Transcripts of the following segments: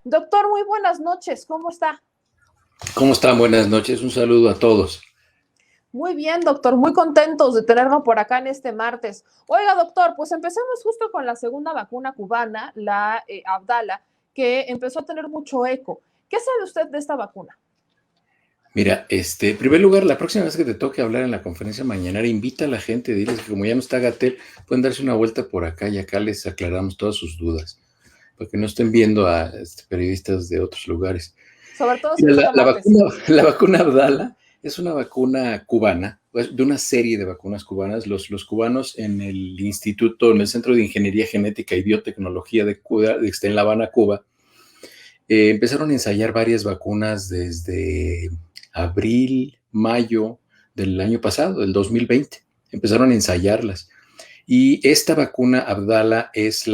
Doctor, muy buenas noches, ¿cómo está? ¿Cómo están? Buenas noches, un saludo a todos. Muy bien, doctor, muy contentos de tenerlo por acá en este martes. Oiga, doctor, pues empecemos justo con la segunda vacuna cubana, la Abdala, que empezó a tener mucho eco. ¿Qué sabe usted de esta vacuna? Mira, en primer lugar, la próxima vez que te toque hablar en la conferencia mañanera, invita a la gente, diles que como ya no está Gatel, pueden darse una vuelta por acá y acá les aclaramos todas sus dudas, para que no estén viendo a periodistas de otros lugares. Sobre todo si Mira, es día martes. la vacuna Abdala es una vacuna cubana, pues, de una serie de vacunas cubanas. Los cubanos en el Instituto, en el Centro de Ingeniería Genética y Biotecnología de Cuba, que está en La Habana, Cuba, empezaron a ensayar varias vacunas desde abril, mayo del año pasado, del 2020. Empezaron a ensayarlas. Y esta vacuna Abdala es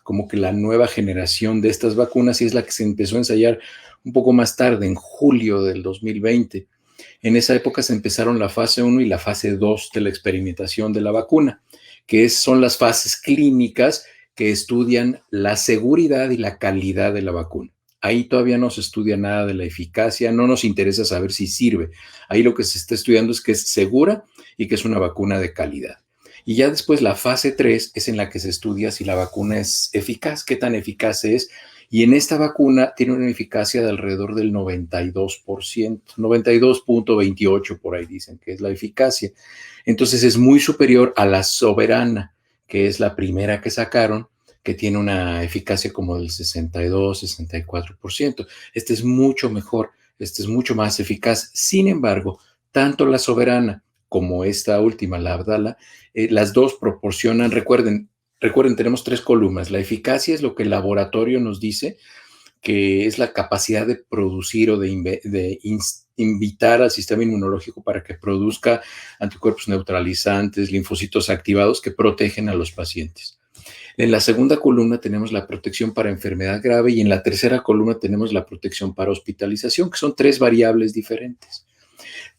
como que la nueva generación de estas vacunas y es la que se empezó a ensayar un poco más tarde, en julio del 2020. En esa época se empezaron la fase 1 y la fase 2 de la experimentación de la vacuna, que son las fases clínicas que estudian la seguridad y la calidad de la vacuna. Ahí todavía no se estudia nada de la eficacia, no nos interesa saber si sirve. Ahí lo que se está estudiando es que es segura y que es una vacuna de calidad. Y ya después la fase 3 es en la que se estudia si la vacuna es eficaz, qué tan eficaz es. Y en esta vacuna tiene una eficacia de alrededor del 92%, 92.28 por ahí dicen que es la eficacia. Entonces es muy superior a la Soberana, que es la primera que sacaron, que tiene una eficacia como del 62, 64%. Este es mucho mejor, este es mucho más eficaz. Sin embargo, tanto la Soberana como esta última, la Abdala, las dos proporcionan, recuerden, tenemos tres columnas. La eficacia es lo que el laboratorio nos dice, que es la capacidad de producir o de invitar al sistema inmunológico para que produzca anticuerpos neutralizantes, linfocitos activados que protegen a los pacientes. En la segunda columna tenemos la protección para enfermedad grave y en la tercera columna tenemos la protección para hospitalización, que son tres variables diferentes.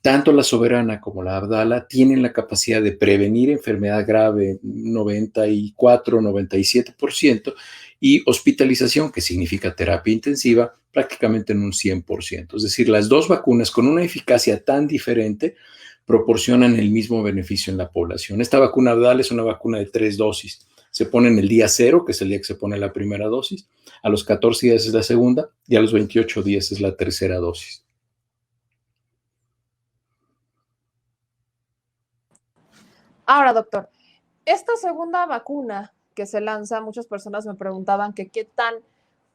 Tanto la Soberana como la Abdala tienen la capacidad de prevenir enfermedad grave 94-97% y hospitalización, que significa terapia intensiva, prácticamente en un 100%. Es decir, las dos vacunas con una eficacia tan diferente proporcionan el mismo beneficio en la población. Esta vacuna Abdala es una vacuna de 3 dosis. Se pone en el día 0, que es el día que se pone la primera dosis, a los 14 días es la segunda y a los 28 días es la tercera dosis. Ahora, doctor, esta segunda vacuna que se lanza, muchas personas me preguntaban que qué tan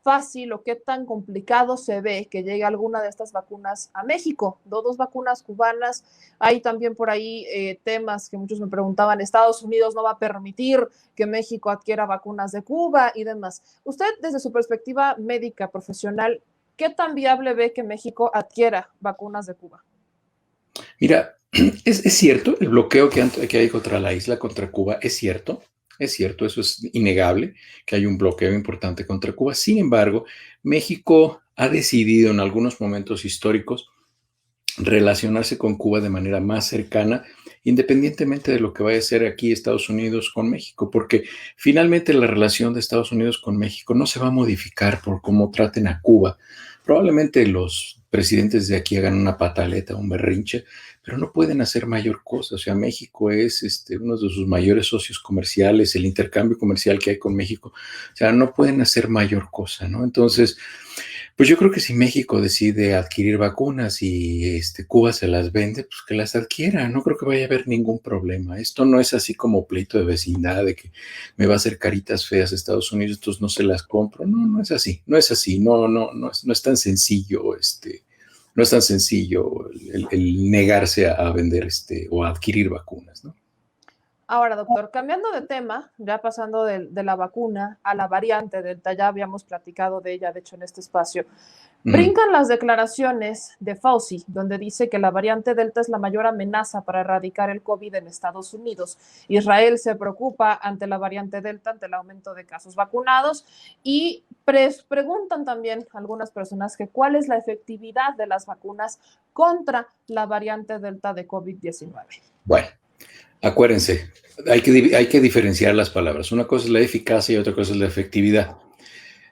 fácil o qué tan complicado se ve que llegue alguna de estas vacunas a México. Dos vacunas cubanas. Hay también por ahí temas que muchos me preguntaban, Estados Unidos no va a permitir que México adquiera vacunas de Cuba y demás. Usted, desde su perspectiva médica, profesional, ¿qué tan viable ve que México adquiera vacunas de Cuba? Mira, es cierto, el bloqueo que hay contra la isla, contra Cuba, es cierto, eso es innegable, que hay un bloqueo importante contra Cuba. Sin embargo, México ha decidido en algunos momentos históricos relacionarse con Cuba de manera más cercana, independientemente de lo que vaya a ser aquí Estados Unidos con México, porque finalmente la relación de Estados Unidos con México no se va a modificar por cómo traten a Cuba. Probablemente los presidentes de aquí hagan una pataleta, un berrinche, pero no pueden hacer mayor cosa. O sea, México es uno de sus mayores socios comerciales, el intercambio comercial que hay con México. O sea, no pueden hacer mayor cosa, ¿no? Entonces, pues yo creo que si México decide adquirir vacunas y Cuba se las vende, pues que las adquiera. No creo que vaya a haber ningún problema. Esto no es así como pleito de vecindad de que me va a hacer caritas feas a Estados Unidos, entonces no se las compro. No, no es así. No es así. No es tan sencillo. No es tan sencillo el negarse a vender o a adquirir vacunas, ¿no? Ahora, doctor, cambiando de tema, ya pasando de la vacuna a la variante Delta, ya habíamos platicado de ella, de hecho, en este espacio. Ujú. Brincan las declaraciones de Fauci, donde dice que la variante Delta es la mayor amenaza para erradicar el COVID en Estados Unidos. Israel se preocupa ante la variante Delta, ante el aumento de casos vacunados, y preguntan también algunas personas que cuál es la efectividad de las vacunas contra la variante Delta de COVID-19. Bueno, acuérdense, hay que diferenciar las palabras. Una cosa es la eficacia y otra cosa es la efectividad.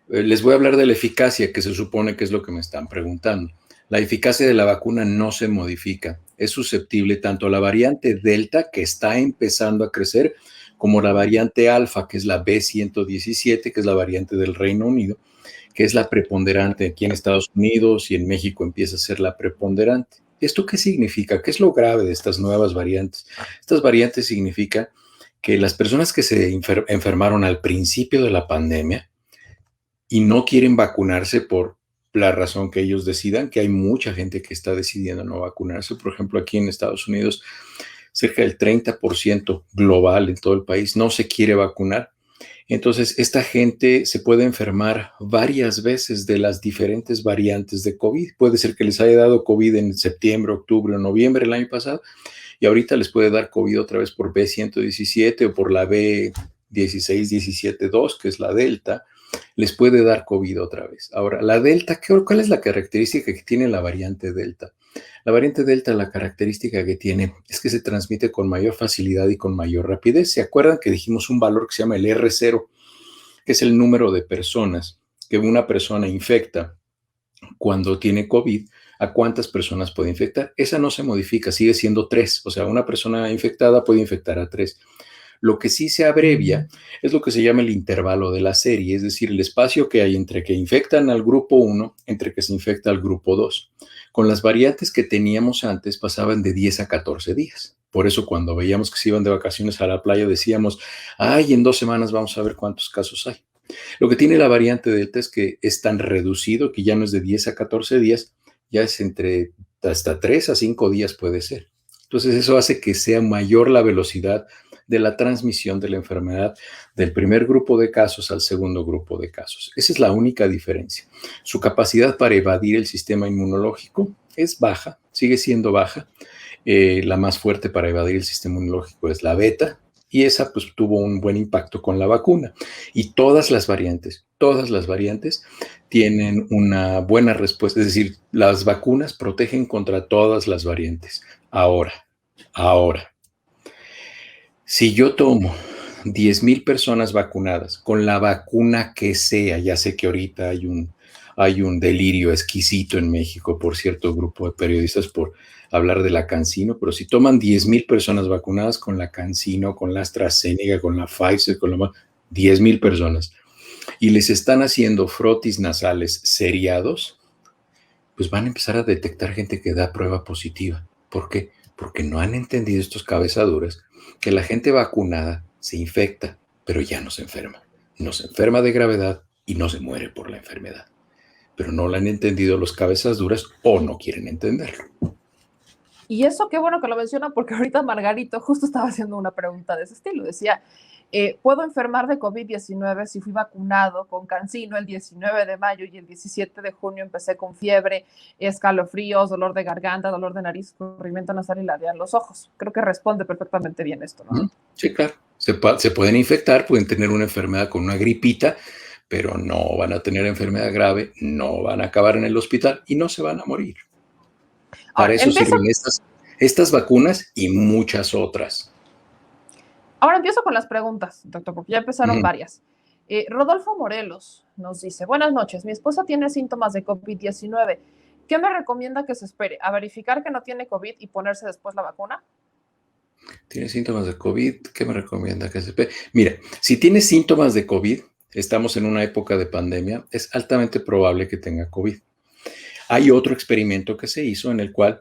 Les voy a hablar de la eficacia, que se supone que es lo que me están preguntando. La eficacia de la vacuna no se modifica. Es susceptible tanto a la variante Delta, que está empezando a crecer, como la variante Alfa, que es la B117, que es la variante del Reino Unido, que es la preponderante aquí en Estados Unidos y en México empieza a ser la preponderante. ¿Esto qué significa? ¿Qué es lo grave de estas nuevas variantes? Estas variantes significan que las personas que se enfermaron al principio de la pandemia y no quieren vacunarse por la razón que ellos decidan, que hay mucha gente que está decidiendo no vacunarse. Por ejemplo, aquí en Estados Unidos, cerca del 30% global en todo el país no se quiere vacunar. Entonces, esta gente se puede enfermar varias veces de las diferentes variantes de COVID. Puede ser que les haya dado COVID en septiembre, octubre o noviembre el año pasado y ahorita les puede dar COVID otra vez por B117 o por la B16-17-2, que es la Delta. Les puede dar COVID otra vez. Ahora, la Delta, ¿cuál es la característica que tiene la variante Delta? La variante Delta, la característica que tiene es que se transmite con mayor facilidad y con mayor rapidez. ¿Se acuerdan que dijimos un valor que se llama el R0, que es el número de personas que una persona infecta cuando tiene COVID? ¿A cuántas personas puede infectar? Esa no se modifica, sigue siendo 3. O sea, una persona infectada puede infectar a 3. Lo que sí se abrevia es lo que se llama el intervalo de la serie, es decir, el espacio que hay entre que infectan al grupo 1, entre que se infecta al grupo 2. Con las variantes que teníamos antes pasaban de 10 a 14 días. Por eso cuando veíamos que se iban de vacaciones a la playa decíamos, ay, en 2 semanas vamos a ver cuántos casos hay. Lo que tiene la variante Delta es que es tan reducido que ya no es de 10 a 14 días, ya es entre hasta 3 a 5 días puede ser. Entonces eso hace que sea mayor la velocidad de la transmisión de la enfermedad del primer grupo de casos al segundo grupo de casos. Esa es la única diferencia. Su capacidad para evadir el sistema inmunológico es baja, sigue siendo baja. La más fuerte para evadir el sistema inmunológico es la beta, y esa pues tuvo un buen impacto con la vacuna. Y todas las variantes tienen una buena respuesta, es decir, las vacunas protegen contra todas las variantes. Ahora, si yo tomo 10,000 personas vacunadas con la vacuna que sea, ya sé que ahorita hay un delirio exquisito en México por cierto grupo de periodistas por hablar de la CanSino, pero si toman 10,000 personas vacunadas con la CanSino, con la AstraZeneca, con la Pfizer, con la 10,000 personas, y les están haciendo frotis nasales seriados, pues van a empezar a detectar gente que da prueba positiva. ¿Por qué? Porque no han entendido estos cabezaduras que la gente vacunada se infecta, pero ya no se enferma. No se enferma de gravedad y no se muere por la enfermedad. Pero no lo han entendido los cabezas duras o no quieren entenderlo. Y eso qué bueno que lo mencionan porque ahorita Margarito justo estaba haciendo una pregunta de ese estilo. Decía, ¿puedo enfermar de COVID-19 si fui vacunado con CanSino el 19 de mayo y el 17 de junio empecé con fiebre, escalofríos, dolor de garganta, dolor de nariz, corrimiento nasal y labial en los ojos? Creo que responde perfectamente bien esto, ¿no? Sí, claro. Se pueden infectar, pueden tener una enfermedad con una gripita, pero no van a tener enfermedad grave, no van a acabar en el hospital y no se van a morir. Para eso sirven estas vacunas y muchas otras. Ahora empiezo con las preguntas, doctor, porque ya empezaron varias. Rodolfo Morelos nos dice, buenas noches, mi esposa tiene síntomas de COVID-19. ¿Qué me recomienda que se espere? ¿A verificar que no tiene COVID y ponerse después la vacuna? ¿Tiene síntomas de COVID? ¿Qué me recomienda que se espere? Mira, si tiene síntomas de COVID, estamos en una época de pandemia, es altamente probable que tenga COVID. Hay otro experimento que se hizo en el cual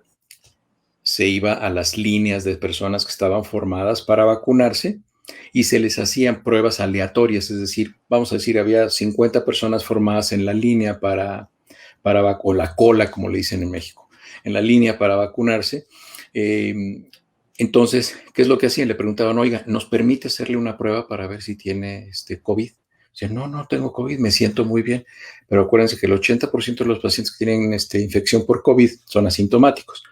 se iba a las líneas de personas que estaban formadas para vacunarse y se les hacían pruebas aleatorias, es decir, vamos a decir, había 50 personas formadas en la línea o la cola, como le dicen en México, en la línea para vacunarse. Entonces, ¿qué es lo que hacían? Le preguntaban, oiga, ¿nos permite hacerle una prueba para ver si tiene COVID? Dice, no tengo COVID, me siento muy bien. Pero acuérdense que el 80% de los pacientes que tienen infección por COVID son asintomáticos.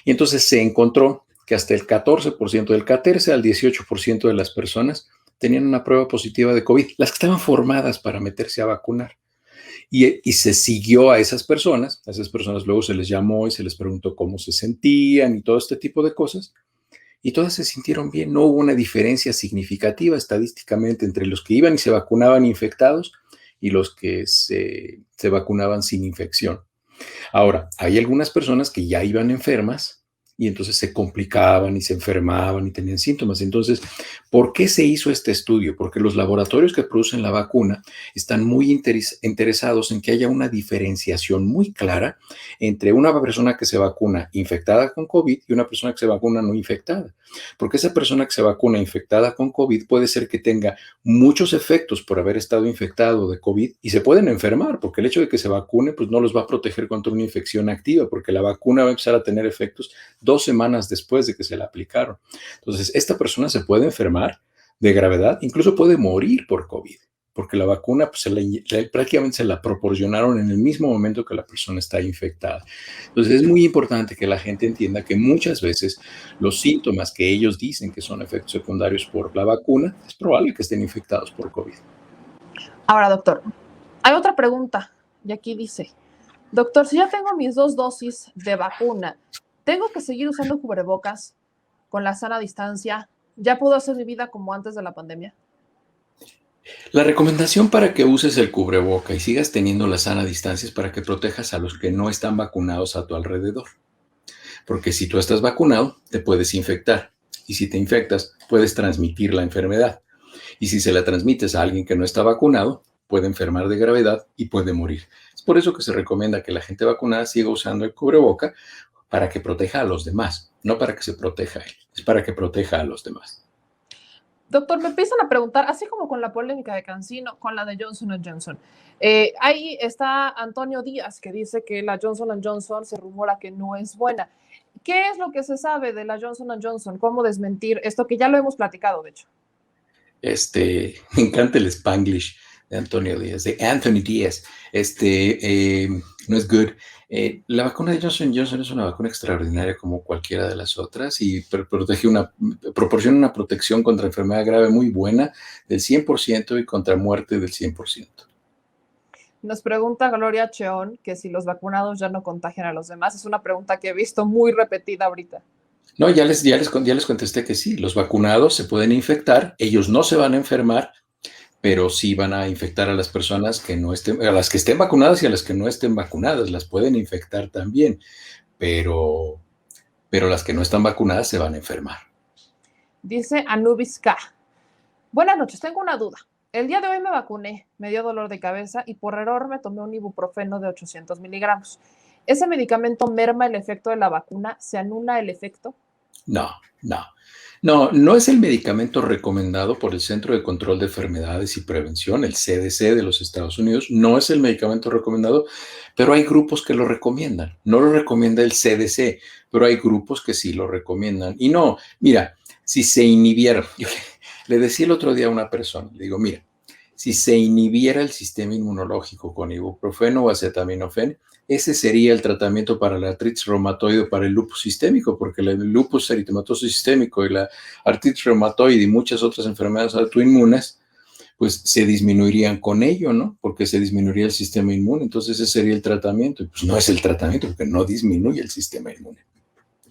Y entonces se encontró que hasta el 14%, del 14 al 18% de las personas tenían una prueba positiva de COVID, las que estaban formadas para meterse a vacunar. Y se siguió a esas personas luego se les llamó y se les preguntó cómo se sentían y todo este tipo de cosas. Y todas se sintieron bien, no hubo una diferencia significativa estadísticamente entre los que iban y se vacunaban infectados y los que se vacunaban sin infección. Ahora, hay algunas personas que ya iban enfermas y entonces se complicaban y se enfermaban y tenían síntomas. Entonces, ¿por qué se hizo este estudio? Porque los laboratorios que producen la vacuna están muy interesados en que haya una diferenciación muy clara entre una persona que se vacuna infectada con COVID y una persona que se vacuna no infectada. Porque esa persona que se vacuna infectada con COVID puede ser que tenga muchos efectos por haber estado infectado de COVID y se pueden enfermar, porque el hecho de que se vacune pues no los va a proteger contra una infección activa, porque la vacuna va a empezar a tener efectos 2 semanas después de que se la aplicaron. Entonces, esta persona se puede enfermar de gravedad, incluso puede morir por COVID, porque la vacuna pues, prácticamente se la proporcionaron en el mismo momento que la persona está infectada. Entonces, es muy importante que la gente entienda que muchas veces los síntomas que ellos dicen que son efectos secundarios por la vacuna, es probable que estén infectados por COVID. Ahora, doctor, hay otra pregunta, y aquí dice, doctor, si ya tengo mis 2 dosis de vacuna, ¿tengo que seguir usando cubrebocas con la sana distancia? ¿Ya puedo hacer mi vida como antes de la pandemia? La recomendación para que uses el cubreboca y sigas teniendo la sana distancia es para que protejas a los que no están vacunados a tu alrededor. Porque si tú estás vacunado, te puedes infectar. Y si te infectas, puedes transmitir la enfermedad. Y si se la transmites a alguien que no está vacunado, puede enfermar de gravedad y puede morir. Es por eso que se recomienda que la gente vacunada siga usando el cubreboca para que proteja a los demás, no para que se proteja a él, es para que proteja a los demás. Doctor, me empiezan a preguntar, así como con la polémica de Cancino, con la de Johnson Johnson. Ahí está Antonio Díaz, que dice que la Johnson Johnson se rumora que no es buena. ¿Qué es lo que se sabe de la Johnson Johnson? ¿Cómo desmentir esto que ya lo hemos platicado, de hecho? Me encanta el Spanglish de Antonio Díaz, de Anthony Díaz. No es good. La vacuna de Johnson Johnson es una vacuna extraordinaria como cualquiera de las otras y proporciona una protección contra enfermedad grave muy buena del 100% y contra muerte del 100%. Nos pregunta Gloria Cheón que si los vacunados ya no contagian a los demás. Es una pregunta que he visto muy repetida ahorita. No, ya les contesté que sí, los vacunados se pueden infectar, ellos no se van a enfermar, pero sí van a infectar a las personas que no estén, a las que estén vacunadas y a las que no estén vacunadas, las pueden infectar también, pero, pero las que no están vacunadas se van a enfermar. Dice Anubis K. Buenas noches, tengo una duda. El día de hoy me vacuné, me dio dolor de cabeza y por error me tomé un ibuprofeno de 800 miligramos. ¿Ese medicamento merma el efecto de la vacuna? ¿Se anula el efecto? No, no. No es el medicamento recomendado por el Centro de Control de Enfermedades y Prevención, el CDC de los Estados Unidos. No es el medicamento recomendado, pero hay grupos que lo recomiendan. No lo recomienda el CDC, pero hay grupos que sí lo recomiendan. Y no, mira, si se inhibiera, yo le decía el otro día a una persona, le digo, mira, si se inhibiera el sistema inmunológico con ibuprofeno o acetaminofén, ese sería el tratamiento para la artritis reumatoide o para el lupus sistémico, porque el lupus eritematoso sistémico y la artritis reumatoide y muchas otras enfermedades autoinmunes, pues se disminuirían con ello, ¿no? Porque se disminuiría el sistema inmune. Entonces ese sería el tratamiento. Y pues no es el tratamiento porque no disminuye el sistema inmune.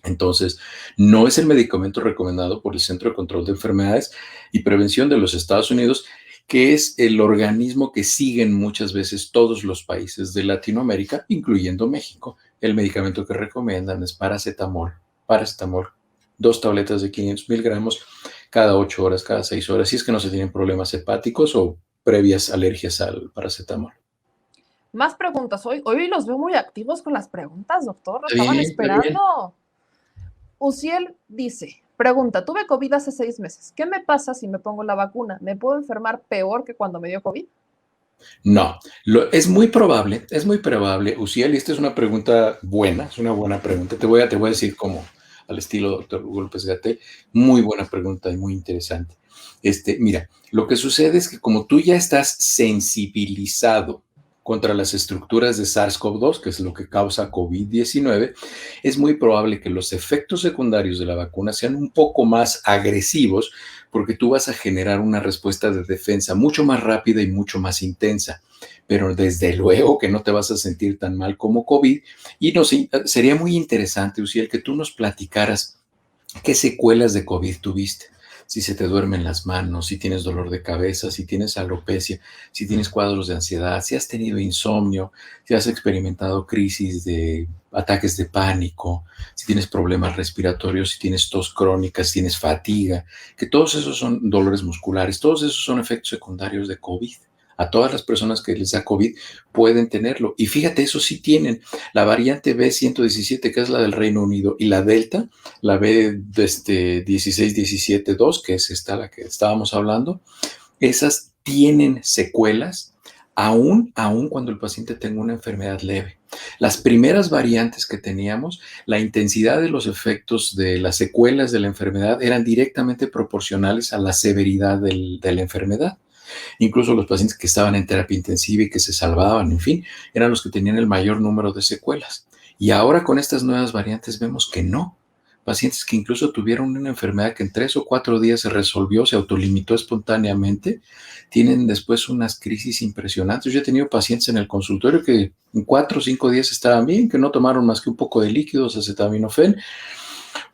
Entonces, no es el medicamento recomendado por el Centro de Control de Enfermedades y Prevención de los Estados Unidos, que es el organismo que siguen muchas veces todos los países de Latinoamérica, incluyendo México. El medicamento que recomiendan es paracetamol, 2 tabletas de 500 miligramos cada 8 horas, cada 6 horas, si es que no se tienen problemas hepáticos o previas alergias al paracetamol. Más preguntas. Hoy los veo muy activos con las preguntas, doctor. Lo Está estaban bien, está bien. esperando. Uciel dice, pregunta, tuve COVID hace 6 meses. ¿Qué me pasa si me pongo la vacuna? ¿Me puedo enfermar peor que cuando me dio COVID? No, es muy probable, Uciel, y esta es una pregunta buena, es una buena pregunta. Te voy a decir como al estilo doctor Hugo López Gatell, muy buena pregunta y muy interesante. Mira, lo que sucede es que como tú ya estás sensibilizado contra las estructuras de SARS-CoV-2, que es lo que causa COVID-19, es muy probable que los efectos secundarios de la vacuna sean un poco más agresivos porque tú vas a generar una respuesta de defensa mucho más rápida y mucho más intensa. Pero desde luego que no te vas a sentir tan mal como COVID. Y sería muy interesante, Uciel, que tú nos platicaras qué secuelas de COVID tuviste. si se te duermen las manos, si tienes dolor de cabeza, si tienes alopecia, si tienes cuadros de ansiedad, si has tenido insomnio, si has experimentado crisis de ataques de pánico, si tienes problemas respiratorios, si tienes tos crónica, si tienes fatiga, que todos esos son dolores musculares, todos esos son efectos secundarios de COVID. A todas las personas que les da COVID pueden tenerlo. Y fíjate, eso sí tienen. La variante B117, que es la del Reino Unido, y la Delta, la B16-17-2, que es esta la que estábamos hablando, esas tienen secuelas aún cuando el paciente tenga una enfermedad leve. Las primeras variantes que teníamos, la intensidad de los efectos de las secuelas de la enfermedad eran directamente proporcionales a la severidad de la enfermedad. Incluso los pacientes que estaban en terapia intensiva y que se salvaban, en fin, eran los que tenían el mayor número de secuelas. Y ahora con estas nuevas variantes vemos que no. Pacientes que incluso tuvieron una enfermedad que en 3 o 4 días se resolvió, se autolimitó espontáneamente, tienen después unas crisis impresionantes. Yo he tenido pacientes en el consultorio que en 4 o 5 días estaban bien, que no tomaron más que un poco de líquidos, acetaminofén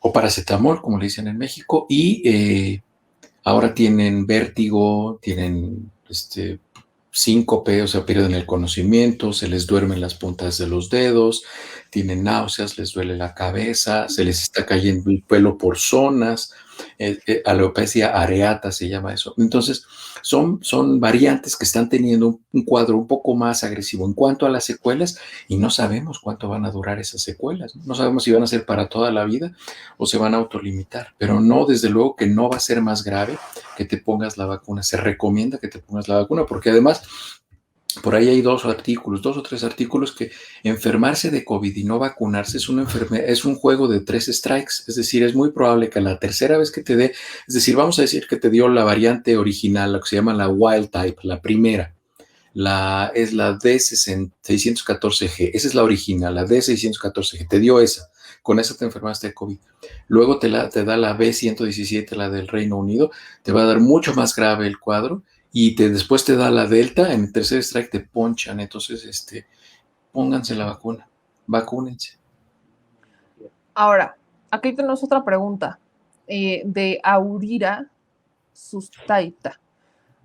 o paracetamol, como le dicen en México, y ahora tienen vértigo, tienen síncope, o sea, pierden el conocimiento, se les duermen las puntas de los dedos, tienen náuseas, les duele la cabeza, se les está cayendo el pelo por zonas, alopecia areata se llama eso. Entonces, son variantes que están teniendo un cuadro un poco más agresivo en cuanto a las secuelas y no sabemos cuánto van a durar esas secuelas. No sabemos si van a ser para toda la vida o se van a autolimitar, pero no, desde luego que no va a ser más grave que te pongas la vacuna. Se recomienda que te pongas la vacuna porque además por ahí hay 2 o 3 artículos que enfermarse de COVID y no vacunarse es una enfermedad, es un juego de 3 strikes, es decir, es muy probable que la tercera vez que te dé, es decir, vamos a decir que te dio la variante original, lo que se llama la wild type, la primera, es la D614G, esa es la original, la D614G, te dio esa, con esa te enfermaste de COVID. Luego te da la B117, la del Reino Unido, te va a dar mucho más grave el cuadro y después te da la Delta, en el tercer strike te ponchan, entonces pónganse la vacuna, vacúnense. Ahora, aquí tenemos otra pregunta de Aurira Sustaita.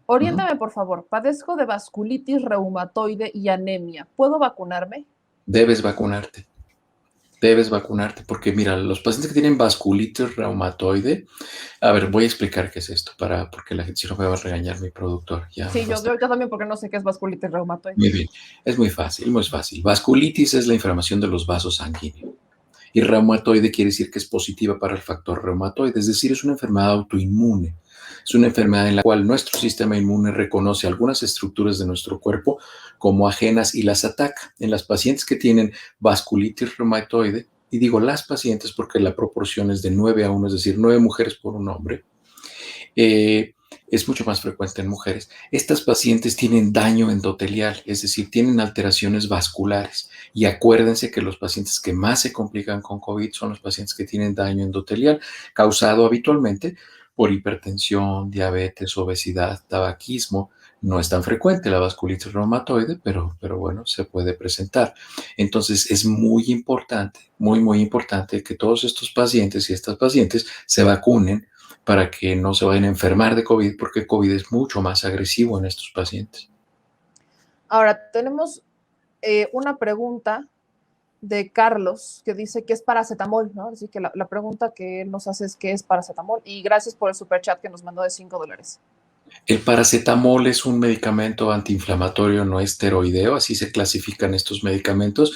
Oriéntame, por favor. Padezco de vasculitis reumatoide y anemia. ¿Puedo vacunarme? Debes vacunarte. Debes vacunarte porque mira, los pacientes que tienen vasculitis reumatoide, a ver, voy a explicar qué es esto porque la gente si no me va a regañar mi productor. Ya sí, yo también porque no sé qué es vasculitis reumatoide. Muy bien, es muy fácil, muy fácil. Vasculitis es la inflamación de los vasos sanguíneos y reumatoide quiere decir que es positiva para el factor reumatoide, es decir, es una enfermedad autoinmune. Es una enfermedad en la cual nuestro sistema inmune reconoce algunas estructuras de nuestro cuerpo como ajenas y las ataca. En las pacientes que tienen vasculitis reumatoide, y digo las pacientes porque la proporción es de 9 a 1, es decir, 9 mujeres por un hombre, es mucho más frecuente en mujeres. Estas pacientes tienen daño endotelial, es decir, tienen alteraciones vasculares. Y acuérdense que los pacientes que más se complican con COVID son los pacientes que tienen daño endotelial, causado habitualmente por hipertensión, diabetes, obesidad, tabaquismo. No es tan frecuente la vasculitis reumatoide, pero bueno, se puede presentar. Entonces es muy importante, muy importante que todos estos pacientes y estas pacientes se vacunen para que no se vayan a enfermar de COVID, porque COVID es mucho más agresivo en estos pacientes. Ahora, tenemos una pregunta de Carlos que dice que es paracetamol, ¿no? Así que la pregunta que él nos hace es qué es paracetamol y gracias por el superchat que nos mandó de $5. El paracetamol es un medicamento antiinflamatorio no esteroideo, así se clasifican estos medicamentos.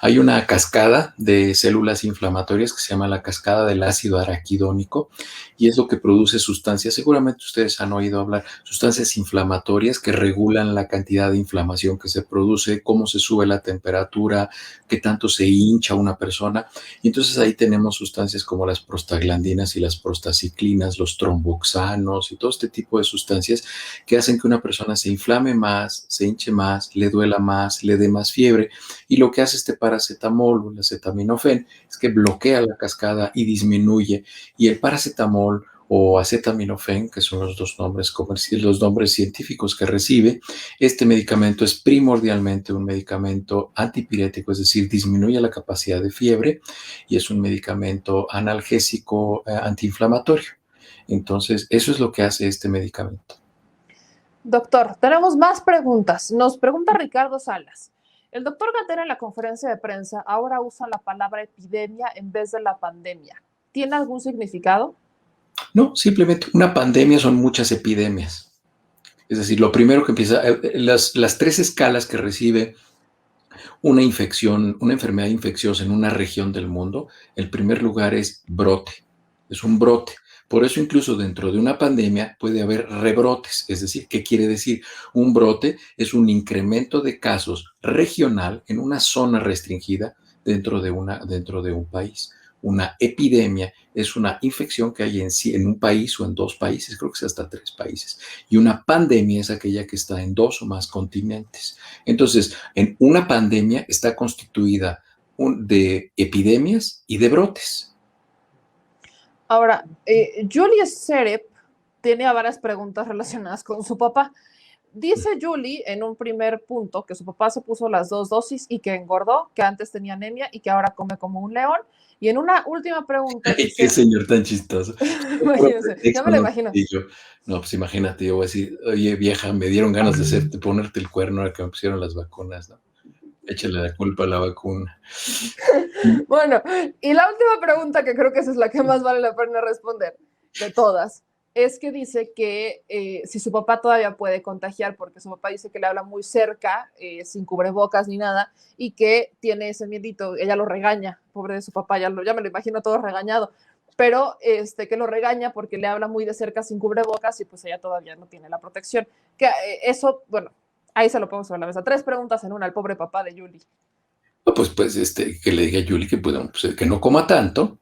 Hay una cascada de células inflamatorias que se llama la cascada del ácido araquidónico y es lo que produce sustancias, seguramente ustedes han oído hablar, sustancias inflamatorias que regulan la cantidad de inflamación que se produce, cómo se sube la temperatura, qué tanto se hincha una persona. Y entonces ahí tenemos sustancias como las prostaglandinas y las prostaciclinas, los tromboxanos y todo este tipo de sustancias que hacen que una persona se inflame más, se hinche más, le duela más, le dé más fiebre. Y lo que hace este paracetamol o el acetaminofén es que bloquea la cascada y disminuye. Y el paracetamol o acetaminofén, que son los dos nombres comerciales, los nombres científicos que recibe, este medicamento es primordialmente un medicamento antipirético, es decir, disminuye la capacidad de fiebre y es un medicamento analgésico antiinflamatorio. Entonces, eso es lo que hace este medicamento. Doctor, tenemos más preguntas. Nos pregunta Ricardo Salas. El doctor Gatera en la conferencia de prensa ahora usa la palabra epidemia en vez de la pandemia. ¿Tiene algún significado? No, simplemente una pandemia son muchas epidemias. Es decir, lo primero que empieza, las tres escalas que recibe una infección, una enfermedad infecciosa en una región del mundo, el primer lugar es brote, es un brote. Por eso incluso dentro de una pandemia puede haber rebrotes, es decir, ¿qué quiere decir? Un brote es un incremento de casos regional en una zona restringida dentro de un país. Una epidemia es una infección que hay en un país o en dos países, creo que es hasta tres países. Y una pandemia es aquella que está en dos o más continentes. Entonces, en una pandemia está constituida de epidemias y de brotes. Ahora, Julie Serep tiene varias preguntas relacionadas con su papá. Dice Julie en un primer punto que su papá se puso las 2 dosis y que engordó, que antes tenía anemia y que ahora come como un león. Y en una última pregunta Ay, dice, qué señor tan chistoso. imagínense, ya me lo imagino. Y yo, no, pues imagínate, yo voy a decir, oye vieja, me dieron ganas de ponerte el cuerno al que me pusieron las vacunas, ¿no? Échale la culpa a la vacuna. Bueno, y la última pregunta, que creo que esa es la que más vale la pena responder de todas, es que dice que si su papá todavía puede contagiar, porque su papá dice que le habla muy cerca, sin cubrebocas ni nada, y que tiene ese miedito, ella lo regaña, pobre de su papá, ya me lo imagino todo regañado, pero que lo regaña porque le habla muy de cerca sin cubrebocas y pues ella todavía no tiene la protección. Que eso, bueno, ahí se lo pongo sobre la mesa. 3 preguntas en una al pobre papá de Julie. No, pues, que le diga a Julie que, pues, que no coma tanto,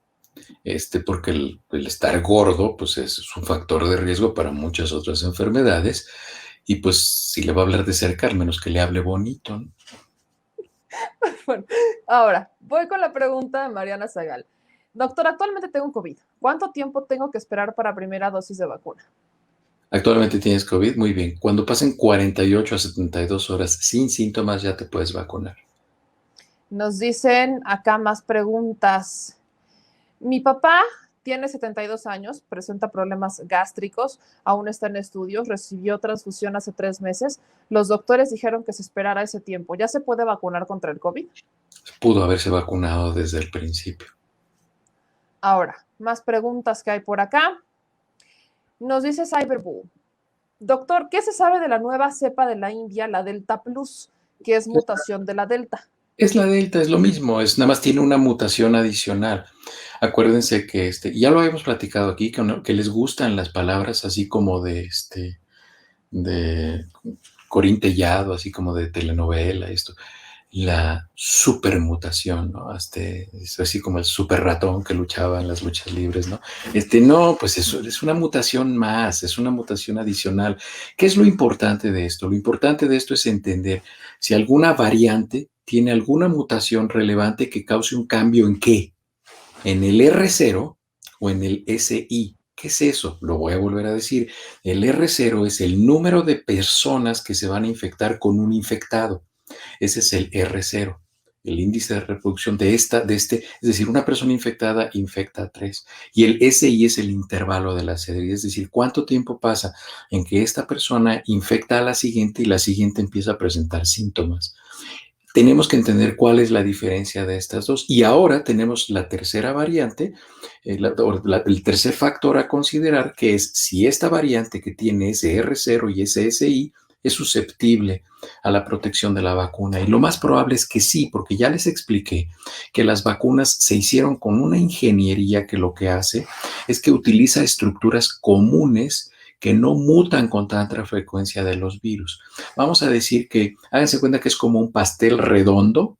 porque el estar gordo, pues es un factor de riesgo para muchas otras enfermedades. Y pues, si le va a hablar de cerca, al menos que le hable bonito, ¿no? Bueno, ahora voy con la pregunta de Mariana Zagal. Doctor, actualmente tengo COVID. ¿Cuánto tiempo tengo que esperar para primera dosis de vacuna? Actualmente tienes COVID, muy bien. Cuando pasen 48 a 72 horas sin síntomas, ya te puedes vacunar. Nos dicen acá más preguntas. Mi papá tiene 72 años, presenta problemas gástricos, aún está en estudios, recibió transfusión hace 3 meses. Los doctores dijeron que se esperara ese tiempo. ¿Ya se puede vacunar contra el COVID? Pudo haberse vacunado desde el principio. Ahora, más preguntas que hay por acá. Nos dice Cyberbull. Doctor, ¿qué se sabe de la nueva cepa de la India, la Delta Plus, que es mutación de la Delta? Es la Delta, es lo mismo, nada más tiene una mutación adicional. Acuérdense que ya lo habíamos platicado aquí, que les gustan las palabras así como de Corín Tellado, así como de telenovela, esto. La supermutación, ¿no? Es así como el super ratón que luchaba en las luchas libres, ¿no? No, pues eso es una mutación más, es una mutación adicional. ¿Qué es lo importante de esto? Lo importante de esto es entender si alguna variante tiene alguna mutación relevante que cause un cambio en qué, en el R0 o en el SI. ¿Qué es eso? Lo voy a volver a decir. El R0 es el número de personas que se van a infectar con un infectado. Ese es el R0, el índice de reproducción es decir, una persona infectada infecta a 3. Y el SI es el intervalo de la serie, es decir, cuánto tiempo pasa en que esta persona infecta a la siguiente y la siguiente empieza a presentar síntomas. Tenemos que entender cuál es la diferencia de estas dos. Y ahora tenemos la tercera variante, el tercer factor a considerar, que es si esta variante que tiene ese R0 y ese SI es susceptible a la protección de la vacuna. Y lo más probable es que sí, porque ya les expliqué que las vacunas se hicieron con una ingeniería que lo que hace es que utiliza estructuras comunes que no mutan con tanta frecuencia de los virus. Vamos a decir que, háganse cuenta que es como un pastel redondo,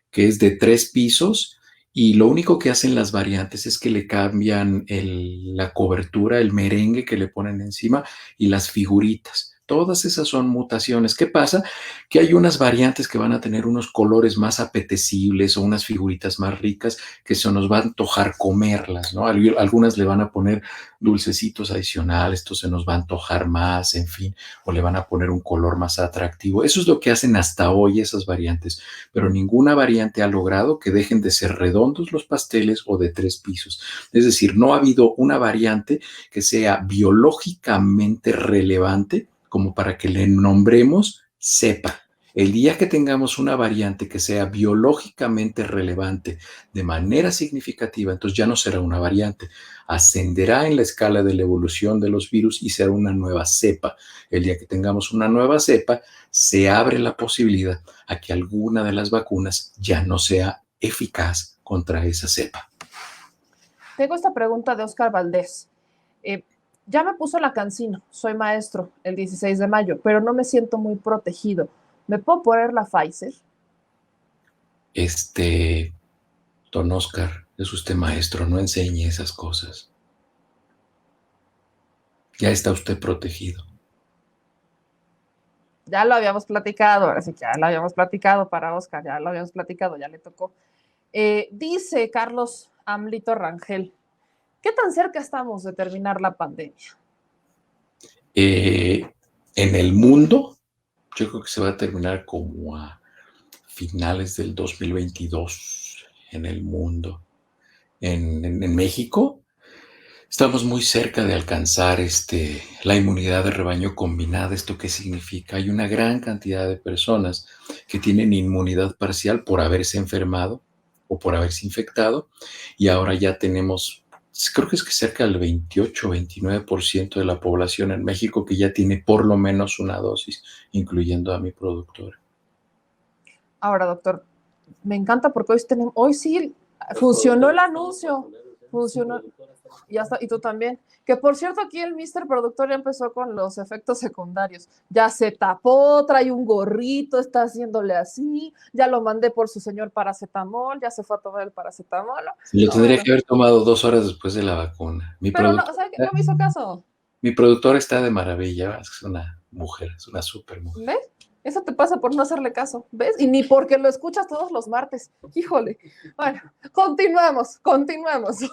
que es de 3 pisos, y lo único que hacen las variantes es que le cambian la cobertura, el merengue que le ponen encima y las figuritas. Todas esas son mutaciones. ¿Qué pasa? Que hay unas variantes que van a tener unos colores más apetecibles o unas figuritas más ricas que se nos va a antojar comerlas, ¿no? Algunas le van a poner dulcecitos adicionales, esto se nos va a antojar más, en fin, o le van a poner un color más atractivo. Eso es lo que hacen hasta hoy esas variantes, pero ninguna variante ha logrado que dejen de ser redondos los pasteles o de 3 pisos. Es decir, no ha habido una variante que sea biológicamente relevante como para que le nombremos cepa. El día que tengamos una variante que sea biológicamente relevante de manera significativa, entonces ya no será una variante, ascenderá en la escala de la evolución de los virus y será una nueva cepa. El día que tengamos una nueva cepa, se abre la posibilidad a que alguna de las vacunas ya no sea eficaz contra esa cepa. Tengo esta pregunta de Oscar Valdés. Ya me puso la CanSino, soy maestro el 16 de mayo, pero no me siento muy protegido. ¿Me puedo poner la Pfizer? Don Oscar, es usted maestro, no enseñe esas cosas. Ya está usted protegido. Ya lo habíamos platicado, ahora sí que ya lo habíamos platicado para Oscar, ya lo habíamos platicado, ya le tocó. Dice Carlos Amlito Rangel, ¿qué tan cerca estamos de terminar la pandemia? En el mundo, yo creo que se va a terminar como a finales del 2022 en el mundo. En México estamos muy cerca de alcanzar la inmunidad de rebaño combinada. ¿Esto qué significa? Hay una gran cantidad de personas que tienen inmunidad parcial por haberse enfermado o por haberse infectado, y ahora ya tenemos, creo que es que cerca del 28-29% de la población en México que ya tiene por lo menos una dosis, incluyendo a mi productora. Ahora, doctor, me encanta porque hoy sí funcionó el anuncio, funcionó, ya está, y tú también. Que por cierto, aquí el Mr. Productor ya empezó con los efectos secundarios. Ya se tapó, trae un gorrito, está haciéndole así, ya lo mandé por su señor paracetamol, ya se fue a tomar el paracetamol. Lo tendría que haber tomado 2 horas después de la vacuna. Pero no, ¿sabes qué? No me hizo caso. Mi productora está de maravilla, es una mujer, es una súper mujer. ¿Ves? Eso te pasa por no hacerle caso, ¿ves? Y ni porque lo escuchas todos los martes. Híjole. Bueno, continuamos.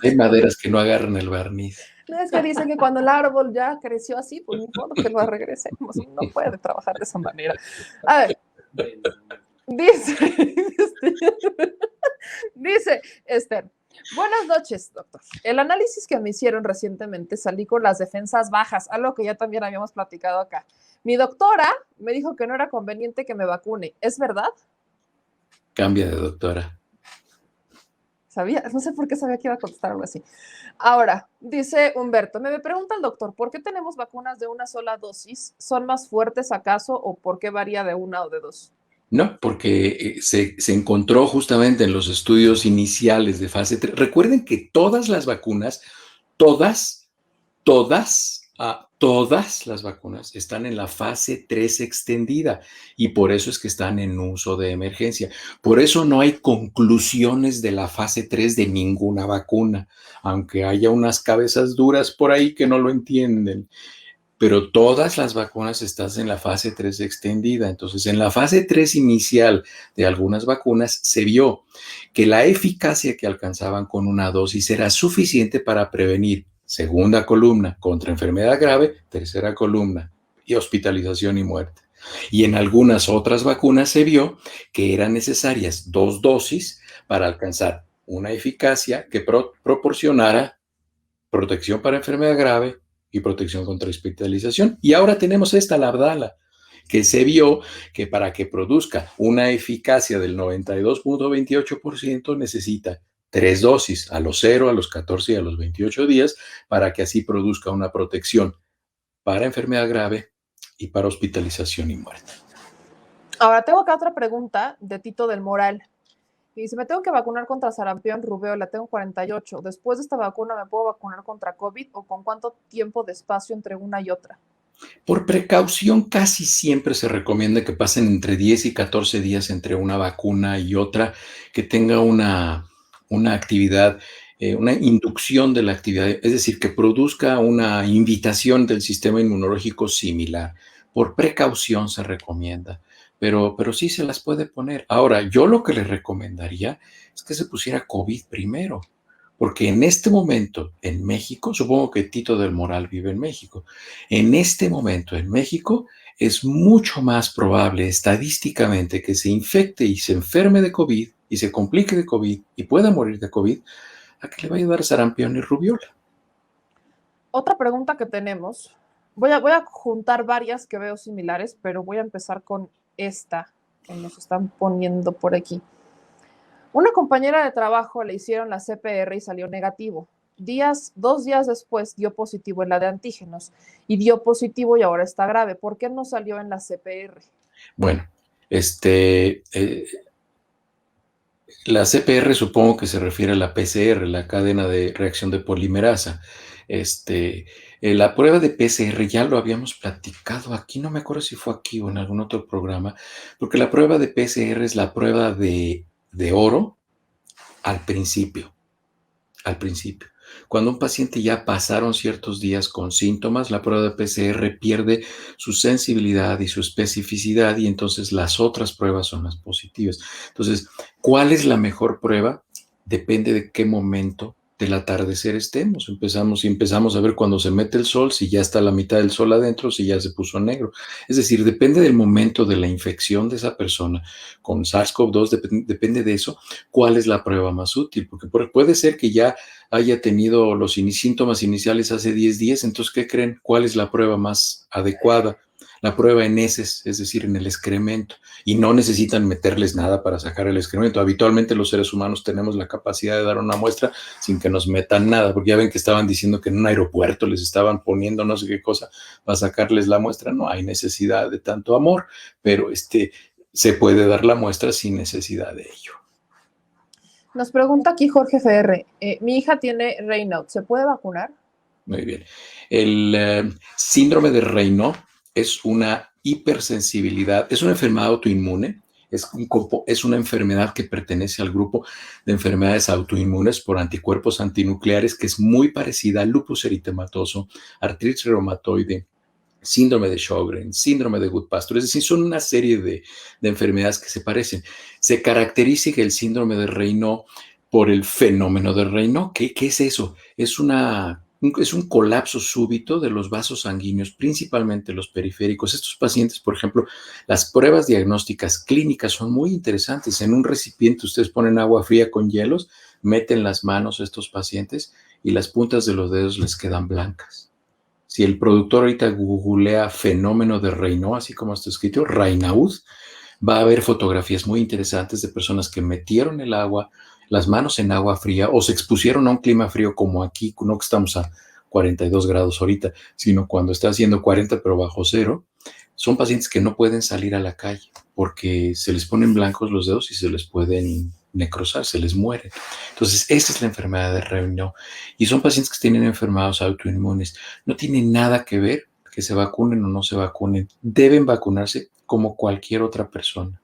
Hay maderas que no agarran el barniz. No, es que dicen que cuando el árbol ya creció así, pues ni modo que lo regresemos. No puede trabajar de esa manera. A ver. Dice Esther. Buenas noches, doctor. El análisis que me hicieron recientemente salí con las defensas bajas, algo que ya también habíamos platicado acá. Mi doctora me dijo que no era conveniente que me vacune. ¿Es verdad? Cambia de doctora. Sabía, no sé por qué sabía que iba a contestar algo así. Ahora, dice Humberto, me pregunta el doctor, ¿por qué tenemos vacunas de una sola dosis? ¿Son más fuertes acaso o por qué varía de una o de dos? No, porque se encontró justamente en los estudios iniciales de fase 3. Recuerden que todas las vacunas, todas las vacunas están en la fase 3 extendida y por eso es que están en uso de emergencia. Por eso no hay conclusiones de la fase 3 de ninguna vacuna, aunque haya unas cabezas duras por ahí que no lo entienden. Pero todas las vacunas están en la fase 3 extendida. Entonces, en la fase 3 inicial de algunas vacunas se vio que la eficacia que alcanzaban con una dosis era suficiente para prevenir segunda columna contra enfermedad grave, tercera columna y hospitalización y muerte. Y en algunas otras vacunas se vio que eran necesarias 2 dosis para alcanzar una eficacia que proporcionara protección para enfermedad grave y protección contra hospitalización. Y ahora tenemos esta, la Abdala, que se vio que para que produzca una eficacia del 92.28% necesita 3 dosis, a los 0, a los 14 y a los 28 días, para que así produzca una protección para enfermedad grave y para hospitalización y muerte. Ahora tengo acá otra pregunta de Tito del Moral. Y dice, me tengo que vacunar contra sarampión, rubéola, tengo 48. Después de esta vacuna, ¿me puedo vacunar contra COVID o con cuánto tiempo de espacio entre una y otra? Por precaución, casi siempre se recomienda que pasen entre 10 y 14 días entre una vacuna y otra, que tenga una actividad, una inducción de la actividad, es decir, que produzca una invitación del sistema inmunológico similar. por precaución se recomienda, pero sí se las puede poner. Ahora, yo lo que le recomendaría es que se pusiera COVID primero, porque en este momento en México, supongo que Tito del Moral vive en México, en este momento en México es mucho más probable estadísticamente que se infecte y se enferme de COVID y se complique de COVID y pueda morir de COVID a que le vaya a dar sarampión y rubiola. Otra pregunta que tenemos, voy a juntar varias que veo similares, pero voy a empezar con esta que nos están poniendo por aquí. Una compañera de trabajo le hicieron la CPR y salió negativo. 2 días después dio positivo en la de antígenos y dio positivo y ahora está grave. ¿Por qué no salió en la CPR? Bueno, la CPR supongo que se refiere a la PCR, la cadena de reacción de polimerasa. La prueba de PCR ya lo habíamos platicado aquí, no me acuerdo si fue aquí o en algún otro programa, porque la prueba de PCR es la prueba de oro al principio, al principio. Cuando un paciente ya pasaron ciertos días con síntomas, la prueba de PCR pierde su sensibilidad y su especificidad y entonces las otras pruebas son las positivas. Entonces, ¿cuál es la mejor prueba? Depende de qué momento del atardecer estemos. Empezamos a ver cuando se mete el sol, si ya está la mitad del sol adentro, si ya se puso negro. Es decir, depende del momento de la infección de esa persona con SARS-CoV-2, depende de eso, cuál es la prueba más útil, porque puede ser que ya haya tenido los síntomas iniciales hace 10 días, entonces, ¿qué creen? ¿Cuál es la prueba más adecuada? La prueba en heces, es decir, en el excremento, y no necesitan meterles nada para sacar el excremento. Habitualmente los seres humanos tenemos la capacidad de dar una muestra sin que nos metan nada, porque ya ven que estaban diciendo que en un aeropuerto les estaban poniendo no sé qué cosa para sacarles la muestra. No hay necesidad de tanto amor, pero se puede dar la muestra sin necesidad de ello. Nos pregunta aquí Jorge FR, mi hija tiene Raynaud, ¿se puede vacunar? Muy bien. El síndrome de Raynaud es una hipersensibilidad, es una enfermedad autoinmune, es una enfermedad que pertenece al grupo de enfermedades autoinmunes por anticuerpos antinucleares, que es muy parecida al lupus eritematoso, artritis reumatoide, síndrome de Sjögren, síndrome de Goodpasture, es decir, son una serie de enfermedades que se parecen. Se caracteriza el síndrome de Raynaud por el fenómeno de Raynaud. ¿Qué es eso? Es un colapso súbito de los vasos sanguíneos, principalmente los periféricos. Estos pacientes, por ejemplo, las pruebas diagnósticas clínicas son muy interesantes. En un recipiente ustedes ponen agua fría con hielos, meten las manos a estos pacientes y las puntas de los dedos les quedan blancas. Si el productor ahorita googlea fenómeno de Raynaud, así como está escrito, Raynaud, va a haber fotografías muy interesantes de personas que metieron el agua, las manos en agua fría o se expusieron a un clima frío como aquí, no que estamos a 42 grados ahorita, sino cuando está haciendo 40 pero bajo cero. Son pacientes que no pueden salir a la calle porque se les ponen blancos los dedos y se les pueden necrosar, se les muere. Entonces, esta es la enfermedad de Raynaud. Y son pacientes que tienen enfermedades autoinmunes. No tiene nada que ver que se vacunen o no se vacunen. Deben vacunarse como cualquier otra persona.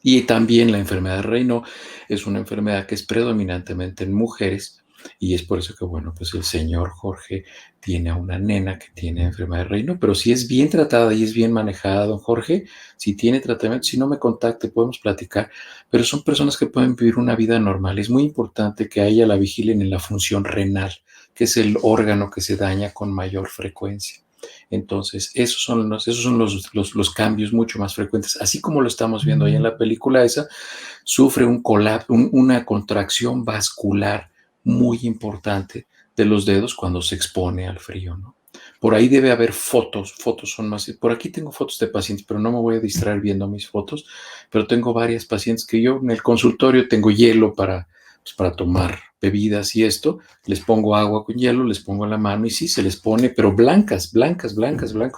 Y también la enfermedad de Raynaud es una enfermedad que es predominantemente en mujeres y es por eso que, bueno, pues el señor Jorge tiene a una nena que tiene enfermedad de Raynaud, pero si es bien tratada y es bien manejada, don Jorge, si tiene tratamiento, si no me contacte, podemos platicar, pero son personas que pueden vivir una vida normal. Es muy importante que a ella la vigilen en la función renal, que es el órgano que se daña con mayor frecuencia. Entonces, esos son los cambios mucho más frecuentes. Así como lo estamos viendo ahí en la película esa, sufre una contracción vascular muy importante de los dedos cuando se expone al frío, ¿no? Por ahí debe haber fotos son más. Por aquí tengo fotos de pacientes, pero no me voy a distraer viendo mis fotos, pero tengo varias pacientes que yo en el consultorio tengo hielo para tomar bebidas y esto, les pongo agua con hielo, les pongo la mano y sí, se les pone, pero blancos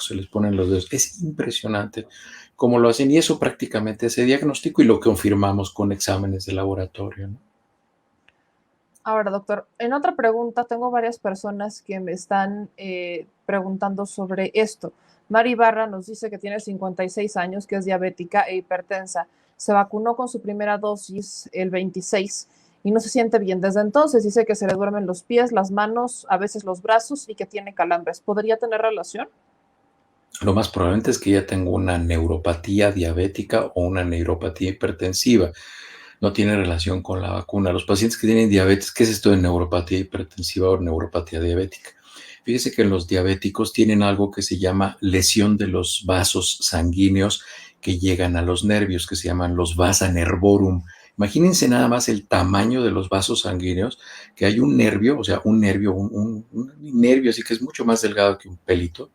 se les ponen los dedos. Es impresionante cómo lo hacen y eso prácticamente hace diagnóstico y lo confirmamos con exámenes de laboratorio, ¿no? Ahora, doctor, en otra pregunta, tengo varias personas que me están preguntando sobre esto. Mari Barra nos dice que tiene 56 años, que es diabética e hipertensa. Se vacunó con su primera dosis el 26 y no se siente bien desde entonces. Dice que se le duermen los pies, las manos, a veces los brazos y que tiene calambres. ¿Podría tener relación? lo más probable es que ya tengo una neuropatía diabética o una neuropatía hipertensiva. No tiene relación con la vacuna. Los pacientes que tienen diabetes, ¿qué es esto de neuropatía hipertensiva o neuropatía diabética? Fíjese que los diabéticos tienen algo que se llama lesión de los vasos sanguíneos que llegan a los nervios, que se llaman los vasa nervorum. Imagínense nada más el tamaño de los vasos sanguíneos, que hay un nervio, o sea, un nervio, un nervio así que es mucho más delgado que un pelito,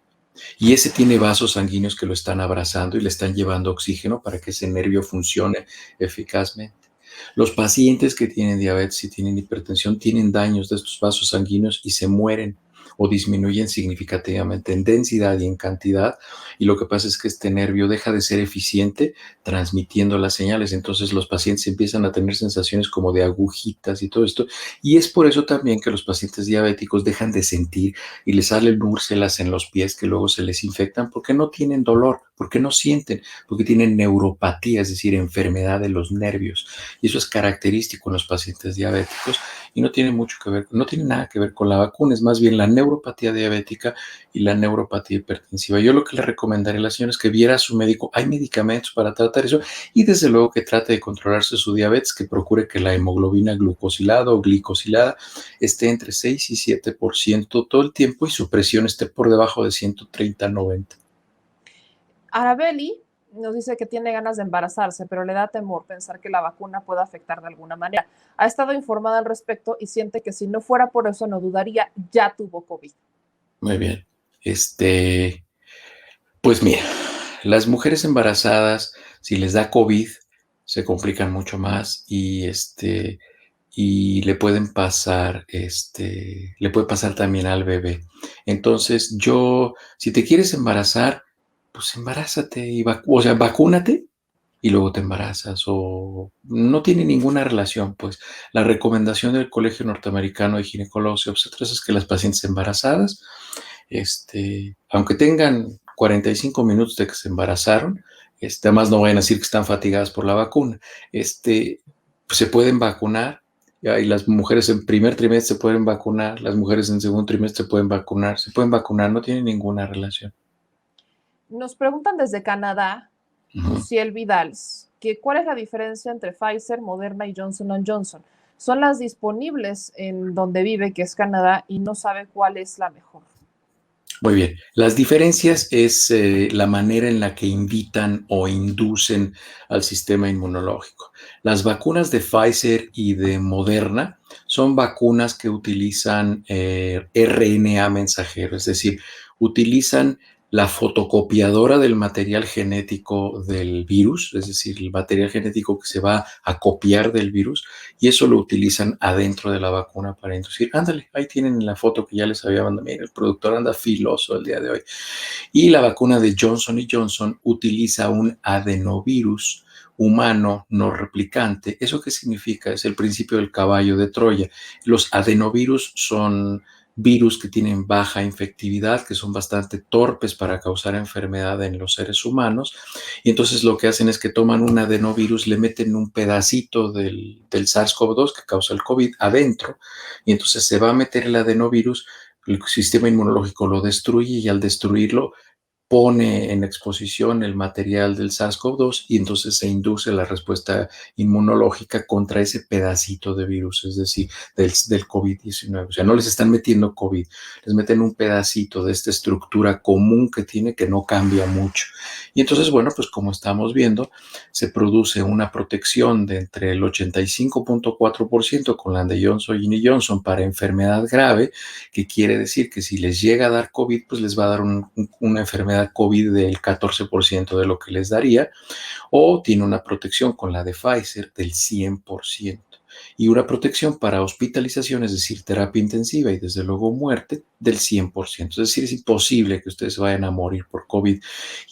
y ese tiene vasos sanguíneos que lo están abrazando y le están llevando oxígeno para que ese nervio funcione eficazmente. Los pacientes que tienen diabetes y tienen hipertensión tienen daños de estos vasos sanguíneos y se mueren o disminuyen significativamente en densidad y en cantidad, y lo que pasa es que este nervio deja de ser eficiente transmitiendo las señales. Entonces los pacientes empiezan a tener sensaciones como de agujitas y todo esto, y es por eso también que los pacientes diabéticos dejan de sentir y les salen úrcelas en los pies que luego se les infectan porque no tienen dolor, porque no sienten, porque tienen neuropatía, es decir, enfermedad de los nervios. Y eso es característico en los pacientes diabéticos y no tiene mucho que ver, no tiene nada que ver con la vacuna, es más bien la neuropatía diabética y la neuropatía hipertensiva. Yo lo que le recomendaría a la señora es que viera a su médico. Hay medicamentos para tratar eso y desde luego que trate de controlarse su diabetes, que procure que la hemoglobina glucosilada o glicosilada esté entre 6 y 7% todo el tiempo y su presión esté por debajo de 130/90. Arabeli nos dice que tiene ganas de embarazarse, pero le da temor pensar que la vacuna pueda afectar de alguna manera. Ha estado informada al respecto y siente que si no fuera por eso no dudaría, ya tuvo COVID. Muy bien. Pues mira, las mujeres embarazadas, si les da COVID, se complican mucho más y le puede pasar también al bebé. Entonces, si te quieres embarazar, pues embarázate o sea, vacúnate y luego te embarazas, o no tiene ninguna relación, pues. La recomendación del Colegio Norteamericano de Ginecólogos y Obstetras es que las pacientes embarazadas, aunque tengan 45 minutos de que se embarazaron, además no vayan a decir que están fatigadas por la vacuna, pues se pueden vacunar. Y las mujeres en primer trimestre se pueden vacunar, las mujeres en segundo trimestre se pueden vacunar, no tiene ninguna relación. Nos preguntan desde Canadá, Luciel Vidals, que cuál es la diferencia entre Pfizer, Moderna y Johnson Johnson. Son las disponibles en donde vive, que es Canadá, y no sabe cuál es la mejor. Muy bien. Las diferencias es la manera en la que invitan o inducen al sistema inmunológico. Las vacunas de Pfizer y de Moderna son vacunas que utilizan RNA mensajero, es decir, utilizan la fotocopiadora del material genético del virus, es decir, el material genético que se va a copiar del virus, y eso lo utilizan adentro de la vacuna para inducir. Ándale, ahí tienen la foto que ya les había mandado. Mira, el productor anda filoso el día de hoy. Y la vacuna de Johnson Johnson utiliza un adenovirus humano no replicante. ¿Eso qué significa? Es el principio del caballo de Troya. Los adenovirus son virus que tienen baja infectividad, que son bastante torpes para causar enfermedad en los seres humanos, y entonces lo que hacen es que toman un adenovirus, le meten un pedacito del SARS-CoV-2 que causa el COVID adentro, y entonces se va a meter el adenovirus, el sistema inmunológico lo destruye y al destruirlo pone en exposición el material del SARS-CoV-2 y entonces se induce la respuesta inmunológica contra ese pedacito de virus, es decir, del COVID-19. O sea, no les están metiendo COVID, les meten un pedacito de esta estructura común que tiene, que no cambia mucho. Y entonces, bueno, pues como estamos viendo, se produce una protección de entre el 85.4% con la de Johnson Johnson para enfermedad grave, que quiere decir que si les llega a dar COVID, pues les va a dar una enfermedad COVID del 14% de lo que les daría, o tiene una protección con la de Pfizer del 100% y una protección para hospitalización, es decir, terapia intensiva y desde luego muerte del 100%. Es decir, es imposible que ustedes vayan a morir por COVID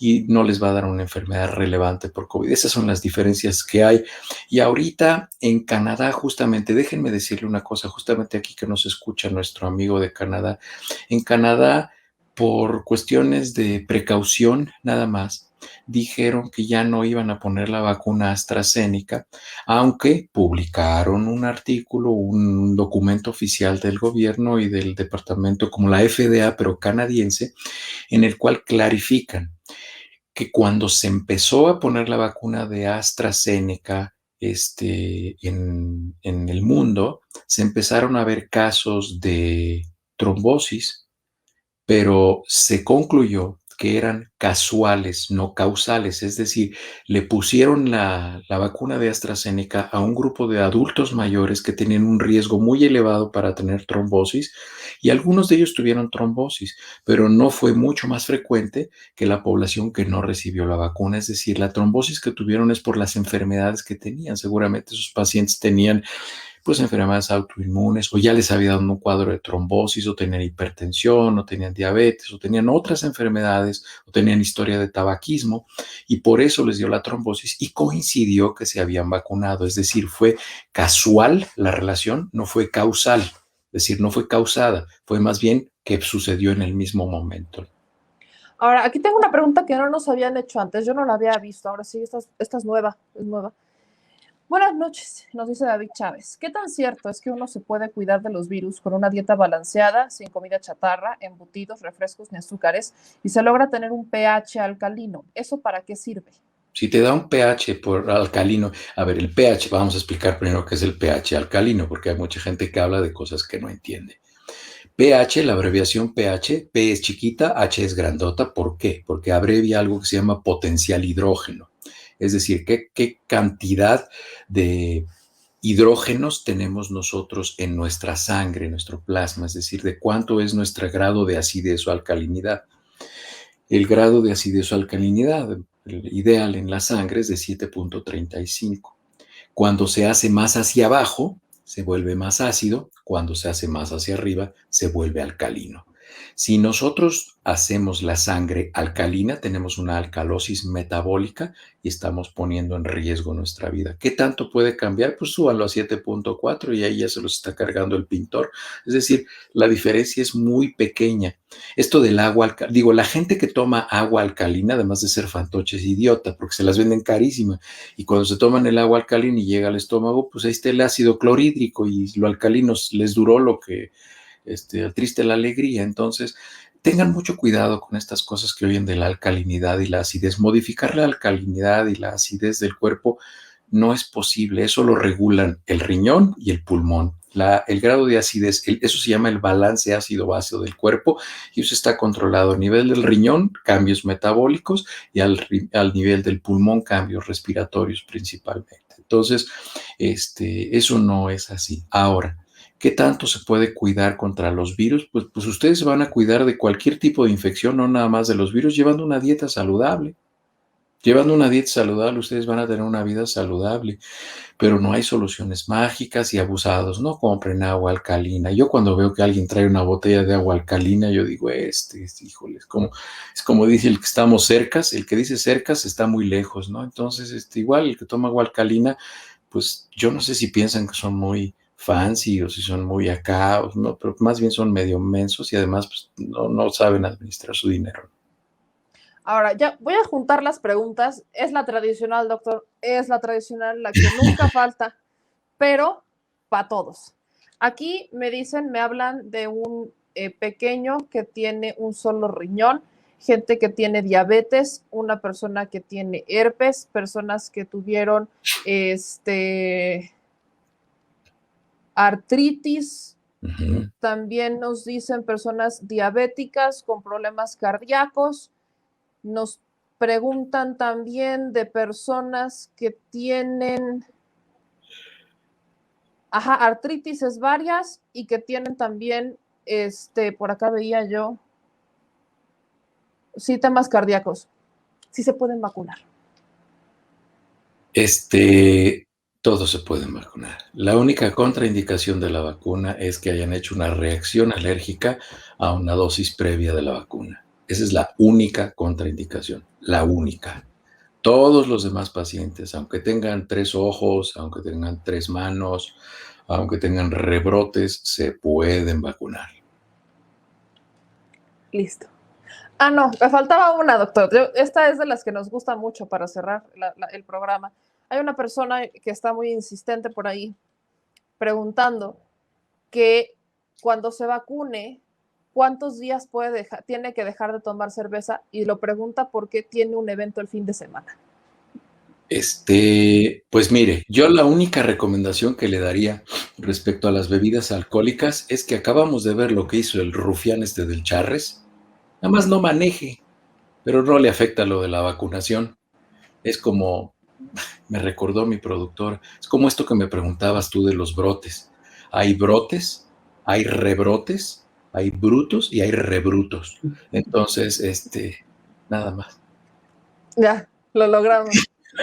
y no les va a dar una enfermedad relevante por COVID. Esas son las diferencias que hay. Y ahorita en Canadá, justamente, déjenme decirle una cosa, justamente aquí que nos escucha nuestro amigo de Canadá. En Canadá, por cuestiones de precaución nada más, dijeron que ya no iban a poner la vacuna AstraZeneca, aunque publicaron un artículo, un documento oficial del gobierno y del departamento como la FDA, pero canadiense, en el cual clarifican que cuando se empezó a poner la vacuna de AstraZeneca en el mundo, se empezaron a ver casos de trombosis, pero se concluyó que eran casuales, no causales, es decir, le pusieron la vacuna de AstraZeneca a un grupo de adultos mayores que tenían un riesgo muy elevado para tener trombosis y algunos de ellos tuvieron trombosis, pero no fue mucho más frecuente que la población que no recibió la vacuna, es decir, la trombosis que tuvieron es por las enfermedades que tenían, seguramente esos pacientes tenían pues enfermedades autoinmunes o ya les había dado un cuadro de trombosis o tenían hipertensión o tenían diabetes o tenían otras enfermedades o tenían historia de tabaquismo y por eso les dio la trombosis y coincidió que se habían vacunado. Es decir, fue casual la relación, no fue causal. Es decir, no fue causada, fue más bien que sucedió en el mismo momento. Ahora, aquí tengo una pregunta que no nos habían hecho antes, yo no la había visto, ahora sí, esta es nueva, es nueva. Buenas noches, nos dice David Chávez. ¿Qué tan cierto es que uno se puede cuidar de los virus con una dieta balanceada, sin comida chatarra, embutidos, refrescos ni azúcares, y se logra tener un pH alcalino? ¿Eso para qué sirve? Si te da un pH por alcalino, a ver, el pH, vamos a explicar primero qué es el pH alcalino, porque hay mucha gente que habla de cosas que no entiende. pH, la abreviación pH, P es chiquita, H es grandota. ¿Por qué? Porque abrevia algo que se llama potencial hidrógeno. Es decir, qué cantidad de hidrógenos tenemos nosotros en nuestra sangre, en nuestro plasma, es decir, de cuánto es nuestro grado de acidez o alcalinidad. El grado de acidez o alcalinidad ideal en la sangre es de 7.35. Cuando se hace más hacia abajo, se vuelve más ácido. Cuando se hace más hacia arriba, se vuelve alcalino. Si nosotros hacemos la sangre alcalina, tenemos una alcalosis metabólica y estamos poniendo en riesgo nuestra vida. ¿Qué tanto puede cambiar? Pues súbanlo a 7.4 y ahí ya se los está cargando el pintor. Es decir, la diferencia es muy pequeña. Esto del agua, digo, la gente que toma agua alcalina, además de ser fantoche, es idiota porque se las venden carísima. Y cuando se toman el agua alcalina y llega al estómago, pues ahí está el ácido clorhídrico y lo alcalino les duró lo que triste la alegría. Entonces, tengan mucho cuidado con estas cosas que oyen de la alcalinidad y la acidez. Modificar la alcalinidad y la acidez del cuerpo no es posible. Eso lo regulan el riñón y el pulmón. El grado de acidez, eso se llama el balance ácido-base del cuerpo y eso está controlado a nivel del riñón, cambios metabólicos y al nivel del pulmón, cambios respiratorios principalmente. Entonces, eso no es así. Ahora, ¿qué tanto se puede cuidar contra los virus? Pues ustedes se van a cuidar de cualquier tipo de infección, no nada más de los virus, llevando una dieta saludable. Llevando una dieta saludable, ustedes van a tener una vida saludable, pero no hay soluciones mágicas y abusados. No compren agua alcalina. Yo cuando veo que alguien trae una botella de agua alcalina, yo digo, híjole, es como dice el que estamos cercas, el que dice cercas está muy lejos, ¿no? Entonces, igual el que toma agua alcalina, pues yo no sé si piensan que son muy fancy o si son muy acá, no, pero más bien son medio mensos y además pues, no saben administrar su dinero. Ahora, ya voy a juntar las preguntas. Es la tradicional, doctor, es la tradicional, la que nunca falta, pero para todos. Aquí me dicen, me hablan de un pequeño que tiene un solo riñón, gente que tiene diabetes, una persona que tiene herpes, personas que tuvieron artritis. También nos dicen personas diabéticas con problemas cardíacos. Nos preguntan también de personas que tienen artritis es varias y que tienen también, por acá veía yo, sí, temas cardíacos. Sí se pueden vacunar. Todos se pueden vacunar. La única contraindicación de la vacuna es que hayan hecho una reacción alérgica a una dosis previa de la vacuna. Esa es la única contraindicación, la única. Todos los demás pacientes, aunque tengan 3 ojos, aunque tengan 3 manos, aunque tengan rebrotes, se pueden vacunar. Listo. No, me faltaba una, doctor. Esta es de las que nos gusta mucho para cerrar el programa. Hay una persona que está muy insistente por ahí preguntando que cuando se vacune, ¿cuántos días tiene que dejar de tomar cerveza? Y lo pregunta porque tiene un evento el fin de semana. Pues mire, yo la única recomendación que le daría respecto a las bebidas alcohólicas es que acabamos de ver lo que hizo el rufián del Charres. Nada más no maneje, pero no le afecta lo de la vacunación. Es como, me recordó mi productor, es como esto que me preguntabas tú de los brotes. Hay brotes, hay rebrotes, hay brutos y hay rebrutos. Entonces, nada más. Ya, lo logramos.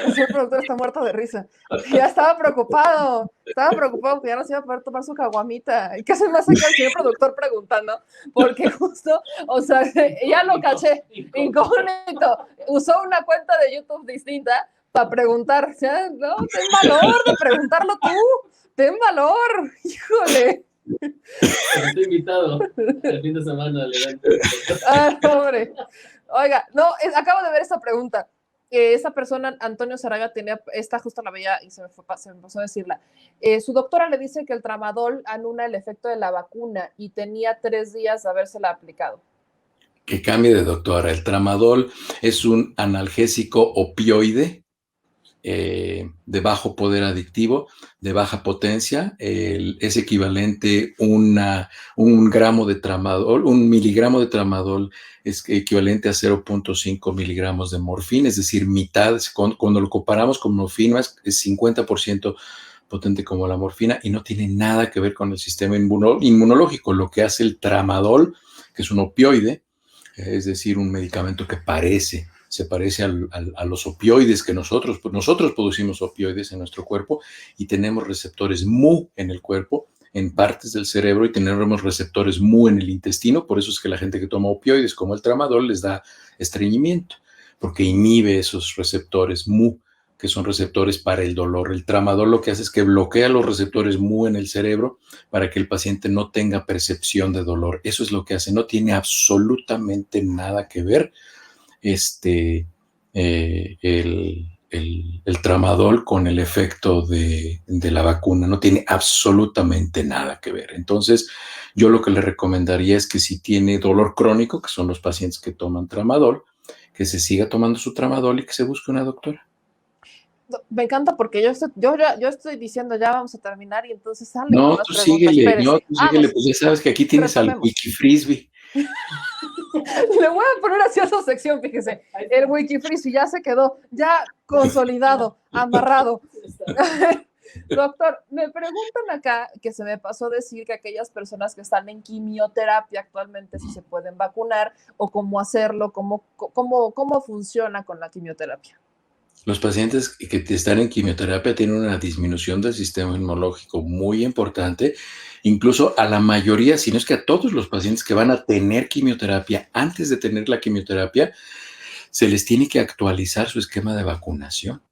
El señor productor está muerto de risa. Ya estaba preocupado porque ya no se iba a poder tomar su caguamita. ¿Y qué se me hace que el señor productor preguntando? Porque justo, o sea, ya lo caché, incógnito. Usó una cuenta de YouTube distinta para preguntar. ¿Ya? No, ten valor de preguntarlo tú. Ten valor, híjole. Estoy invitado el fin de semana al evento. Hombre. Oiga, no, acabo de ver esta pregunta. Esa persona, Antonio Zaraga, tenía, esta justo la veía y se me pasó a decirla. Su doctora le dice que el tramadol anula el efecto de la vacuna y tenía 3 días de habérsela aplicado. Que cambie de doctora. El tramadol es un analgésico opioide de bajo poder adictivo, de baja potencia. Es equivalente un gramo de tramadol, un miligramo de tramadol es equivalente a 0.5 miligramos de morfina, es decir, mitad. Cuando lo comparamos con morfina es 50% potente como la morfina y no tiene nada que ver con el sistema inmunológico. Lo que hace el tramadol, que es un opioide, es decir, un medicamento que se parece a los opioides que nosotros producimos opioides en nuestro cuerpo y tenemos receptores Mu en el cuerpo, en partes del cerebro, y tenemos receptores Mu en el intestino. Por eso es que la gente que toma opioides como el tramadol les da estreñimiento, porque inhibe esos receptores Mu, que son receptores para el dolor. El tramadol lo que hace es que bloquea los receptores Mu en el cerebro para que el paciente no tenga percepción de dolor. Eso es lo que hace. No tiene absolutamente nada que ver el tramadol con el efecto de la vacuna. No tiene absolutamente nada que ver. Entonces, yo lo que le recomendaría es que si tiene dolor crónico, que son los pacientes que toman tramadol, que se siga tomando su tramadol y que se busque una doctora. Me encanta porque yo estoy diciendo ya vamos a terminar y entonces sale No, con las tú preguntas. síguele, pues ya sabes que aquí tienes al Wikifrisbee. Le voy a poner así a su sección, fíjese. El Wikifrisbee ya se quedó, ya consolidado, amarrado. Doctor, me preguntan acá que se me pasó decir que aquellas personas que están en quimioterapia actualmente si se pueden vacunar o cómo hacerlo, cómo funciona con la quimioterapia. Los pacientes que están en quimioterapia tienen una disminución del sistema inmunológico muy importante, incluso a la mayoría, si no es que a todos los pacientes que van a tener quimioterapia, antes de tener la quimioterapia, se les tiene que actualizar su esquema de vacunación,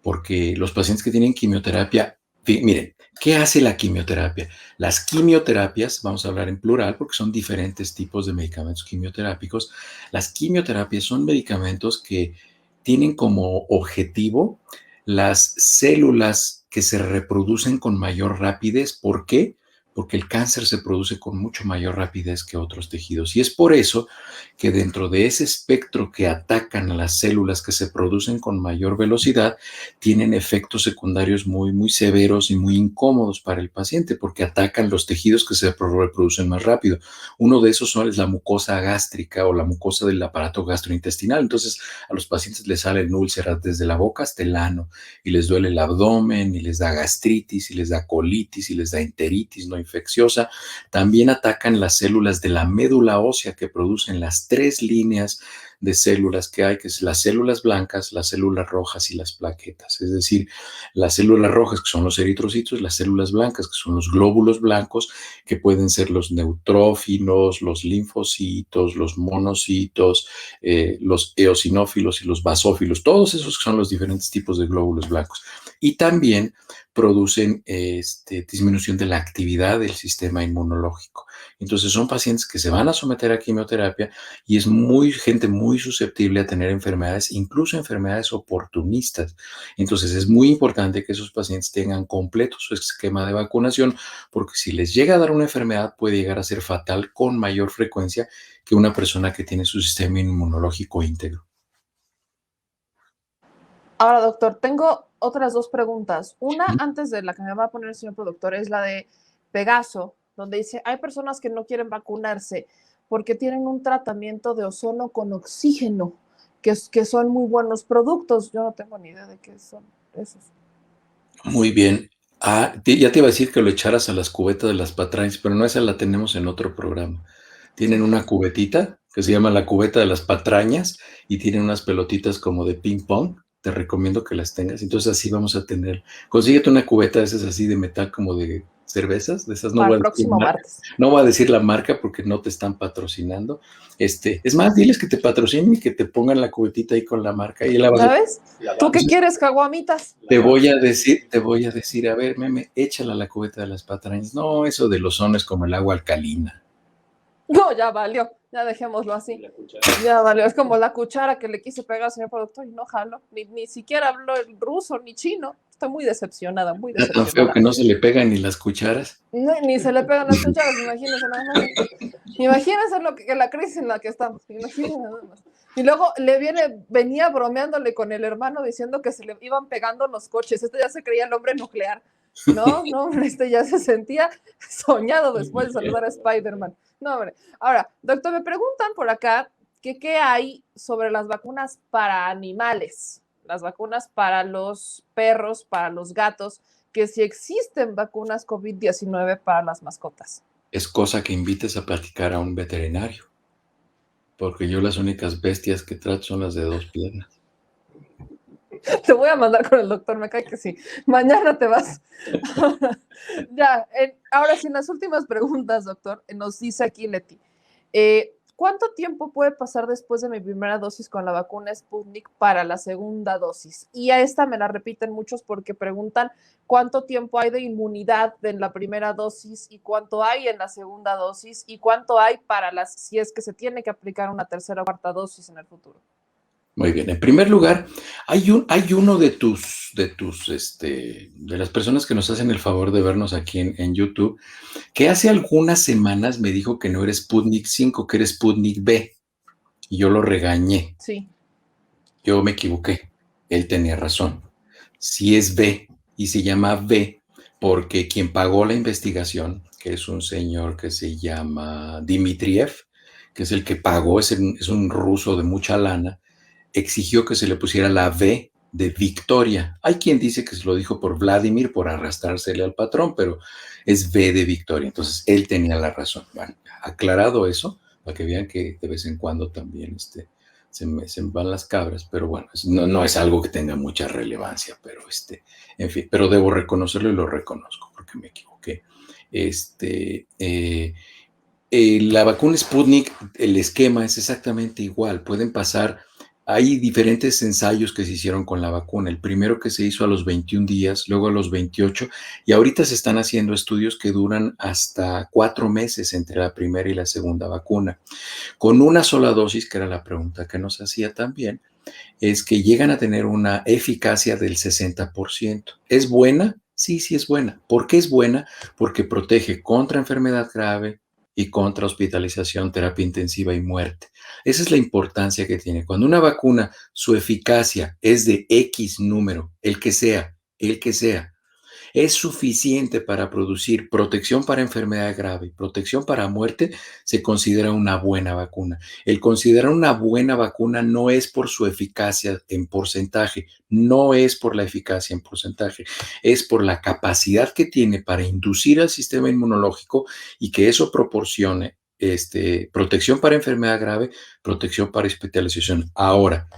porque los pacientes que tienen quimioterapia, miren, ¿qué hace la quimioterapia? Las quimioterapias, vamos a hablar en plural porque son diferentes tipos de medicamentos quimioterápicos. Las quimioterapias son medicamentos que tienen como objetivo las células que se reproducen con mayor rapidez. ¿Por qué? Porque el cáncer se produce con mucho mayor rapidez que otros tejidos. Y es por eso que dentro de ese espectro que atacan a las células que se producen con mayor velocidad, tienen efectos secundarios muy, muy severos y muy incómodos para el paciente, porque atacan los tejidos que se reproducen más rápido. Uno de esos es la mucosa gástrica o la mucosa del aparato gastrointestinal. Entonces, a los pacientes les salen úlceras desde la boca hasta el ano, y les duele el abdomen, y les da gastritis, y les da colitis, y les da enteritis no infecciosa. También atacan las células de la médula ósea que producen las 3 líneas de células que hay, que es las células blancas, las células rojas y las plaquetas. Es decir, las células rojas, que son los eritrocitos, las células blancas, que son los glóbulos blancos, que pueden ser los neutrófilos, los linfocitos, los monocitos, los eosinófilos y los basófilos, todos esos son los diferentes tipos de glóbulos blancos. Y también producen disminución de la actividad del sistema inmunológico. Entonces son pacientes que se van a someter a quimioterapia y es gente muy susceptible a tener enfermedades, incluso enfermedades oportunistas. Entonces es muy importante que esos pacientes tengan completo su esquema de vacunación, porque si les llega a dar una enfermedad puede llegar a ser fatal con mayor frecuencia que una persona que tiene su sistema inmunológico íntegro. Ahora, doctor, tengo otras dos preguntas. Una, antes de la que me va a poner el señor productor, es la de Pegaso, donde dice, hay personas que no quieren vacunarse porque tienen un tratamiento de ozono con oxígeno, que son muy buenos productos. Yo no tengo ni idea de qué son esos. Muy bien. Ya te iba a decir que lo echaras a las cubetas de las patrañas, pero no, esa la tenemos en otro programa. Tienen una cubetita que se llama la cubeta de las patrañas y tienen unas pelotitas como de ping pong. Te recomiendo que las tengas. Entonces así vamos a tener. Consíguete una cubeta de esas así de metal como de cervezas, de esas no Para voy el a decir próximo marca. martes. No voy a decir la marca porque no te están patrocinando. Es más, diles que te patrocinen y que te pongan la cubetita ahí con la marca y la vas a... ¿Sabes? ¿Tú qué quieres, caguamitas? Te voy a decir, a ver, meme, échala a la cubeta de las patrañas. No, eso del ozono es como el agua alcalina. No, ya valió, ya dejémoslo así. Ya valió, es como la cuchara que le quise pegar al señor productor y no jalo, ni siquiera habló el ruso ni chino. Estoy muy decepcionada, muy Está decepcionada. tan feo que no se le pegan ni las cucharas. No, ni se le pegan las cucharas, imagínense nada más. Imagínense la crisis en la que estamos, imagínense nada más. Y luego venía bromeándole con el hermano diciendo que se le iban pegando los coches. Este ya se creía el hombre nuclear. No, este ya se sentía soñado después de saludar a Spider-Man. No, hombre. Ahora, doctor, me preguntan por acá que qué hay sobre las vacunas para animales, las vacunas para los perros, para los gatos, que si existen vacunas COVID-19 para las mascotas. Es cosa que invites a platicar a un veterinario, porque yo las únicas bestias que trato son las de 2 piernas. Te voy a mandar con el doctor, me cae que sí. Mañana te vas. Ya, ahora sí, en las últimas preguntas, doctor, nos dice aquí Leti, ¿cuánto tiempo puede pasar después de mi primera dosis con la vacuna Sputnik para la segunda dosis? Y a esta me la repiten muchos porque preguntan cuánto tiempo hay de inmunidad en la primera dosis y cuánto hay en la segunda dosis y cuánto hay para si es que se tiene que aplicar una tercera o cuarta dosis en el futuro. Muy bien. En primer lugar, hay uno de las personas que nos hacen el favor de vernos aquí en YouTube, que hace algunas semanas me dijo que no era Sputnik 5, que era Sputnik B. Y yo lo regañé. Sí. Yo me equivoqué. Él tenía razón. Sí es B y se llama B porque quien pagó la investigación, que es un señor que se llama Dmitriev, que es el que pagó, es un ruso de mucha lana, exigió que se le pusiera la V de Victoria. Hay quien dice que se lo dijo por Vladimir, por arrastrársele al patrón, pero es V de Victoria. Entonces, él tenía la razón. Bueno, aclarado eso, para que vean que de vez en cuando también se me van las cabras, pero bueno, no es algo que tenga mucha relevancia, pero en fin, pero debo reconocerlo y lo reconozco porque me equivoqué. La vacuna Sputnik, el esquema es exactamente igual. Pueden pasar, hay diferentes ensayos que se hicieron con la vacuna. El primero que se hizo a los 21 días, luego a los 28, y ahorita se están haciendo estudios que duran hasta 4 meses entre la primera y la segunda vacuna. Con una sola dosis, que era la pregunta que nos hacía también, es que llegan a tener una eficacia del 60%. ¿Es buena? Sí, sí es buena. ¿Por qué es buena? Porque protege contra enfermedad grave y contra hospitalización, terapia intensiva y muerte. Esa es la importancia que tiene. Cuando una vacuna, su eficacia es de X número, el que sea, es suficiente para producir protección para enfermedad grave, protección para muerte, se considera una buena vacuna. El considerar una buena vacuna no es por su eficacia en porcentaje, no es por la eficacia en porcentaje, es por la capacidad que tiene para inducir al sistema inmunológico y que eso proporcione protección para enfermedad grave, protección para hospitalización. Ahora,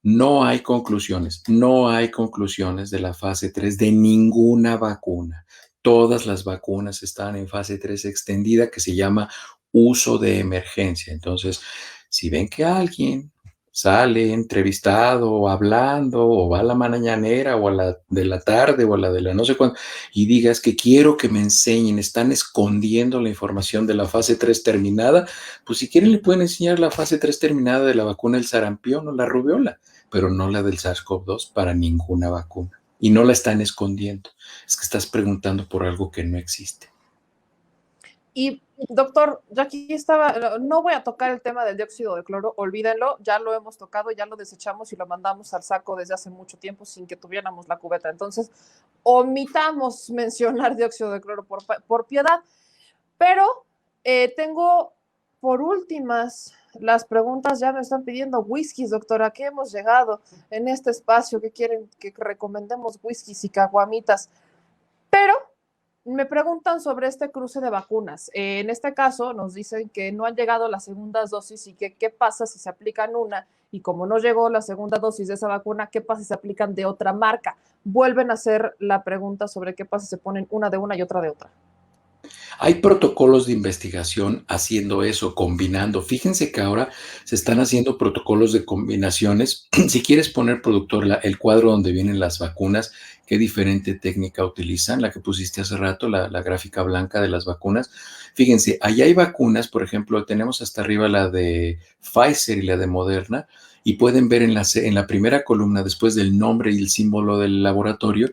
no hay conclusiones de la fase 3 de ninguna vacuna. Todas las vacunas están en fase 3 extendida, que se llama uso de emergencia. Entonces, si ven que alguien sale entrevistado o hablando o va a la mañanera o a la de la tarde o a la de la no sé cuándo y digas que quiero que me enseñen, están escondiendo la información de la fase 3 terminada, pues si quieren le pueden enseñar la fase 3 terminada de la vacuna del sarampión o la rubiola, pero no la del SARS-CoV-2 para ninguna vacuna. Y no la están escondiendo. Es que estás preguntando por algo que no existe. Y doctor, yo aquí estaba, no voy a tocar el tema del dióxido de cloro, olvídenlo, ya lo hemos tocado, ya lo desechamos y lo mandamos al saco desde hace mucho tiempo sin que tuviéramos la cubeta. Entonces, omitamos mencionar dióxido de cloro por piedad. Pero tengo por últimas las preguntas, ya me están pidiendo whiskies, doctora, ¿a qué hemos llegado en este espacio? ¿Qué quieren que recomendemos whiskies y caguamitas? Pero me preguntan sobre este cruce de vacunas. En este caso nos dicen que no han llegado las segundas dosis y que qué pasa si se aplican una y como no llegó la segunda dosis de esa vacuna, ¿qué pasa si se aplican de otra marca? Vuelven a hacer la pregunta sobre qué pasa si se ponen una de una y otra de otra. Hay protocolos de investigación haciendo eso, combinando. Fíjense que ahora se están haciendo protocolos de combinaciones. Si quieres poner, productor, el cuadro donde vienen las vacunas, qué diferente técnica utilizan, la que pusiste hace rato, la gráfica blanca de las vacunas. Fíjense, allá hay vacunas, por ejemplo, tenemos hasta arriba la de Pfizer y la de Moderna, y pueden ver en la primera columna, después del nombre y el símbolo del laboratorio,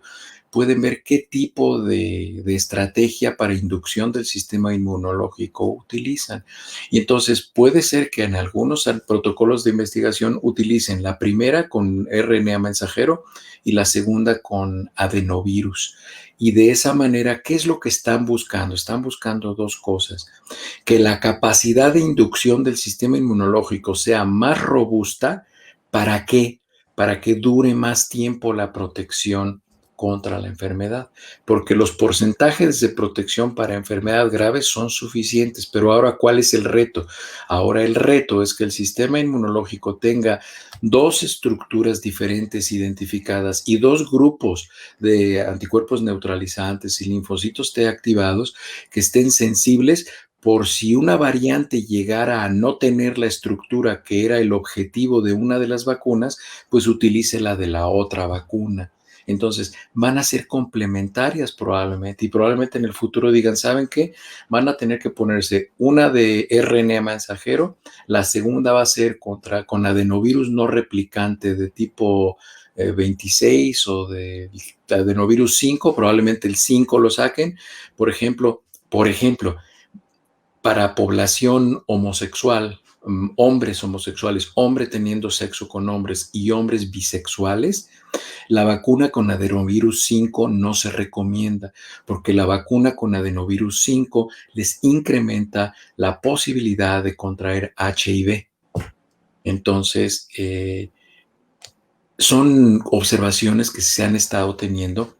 pueden ver qué tipo de estrategia para inducción del sistema inmunológico utilizan. Y entonces puede ser que en algunos protocolos de investigación utilicen la primera con RNA mensajero y la segunda con adenovirus. Y de esa manera, ¿qué es lo que están buscando? Están buscando dos cosas: que la capacidad de inducción del sistema inmunológico sea más robusta. ¿Para qué? Para que dure más tiempo la protección contra la enfermedad, porque los porcentajes de protección para enfermedad grave son suficientes, pero ahora, ¿cuál es el reto? Ahora el reto es que el sistema inmunológico tenga dos estructuras diferentes identificadas y dos grupos de anticuerpos neutralizantes y linfocitos T activados que estén sensibles por si una variante llegara a no tener la estructura que era el objetivo de una de las vacunas, pues utilice la de la otra vacuna. Entonces, van a ser complementarias probablemente y probablemente en el futuro digan, ¿saben qué? Van a tener que ponerse una de RNA mensajero, la segunda va a ser con adenovirus no replicante de tipo 26 o de adenovirus 5, probablemente el 5 lo saquen, por ejemplo, para población homosexual, hombres homosexuales, hombre teniendo sexo con hombres y hombres bisexuales, la vacuna con adenovirus 5 no se recomienda porque la vacuna con adenovirus 5 les incrementa la posibilidad de contraer HIV. Entonces, son observaciones que se han estado teniendo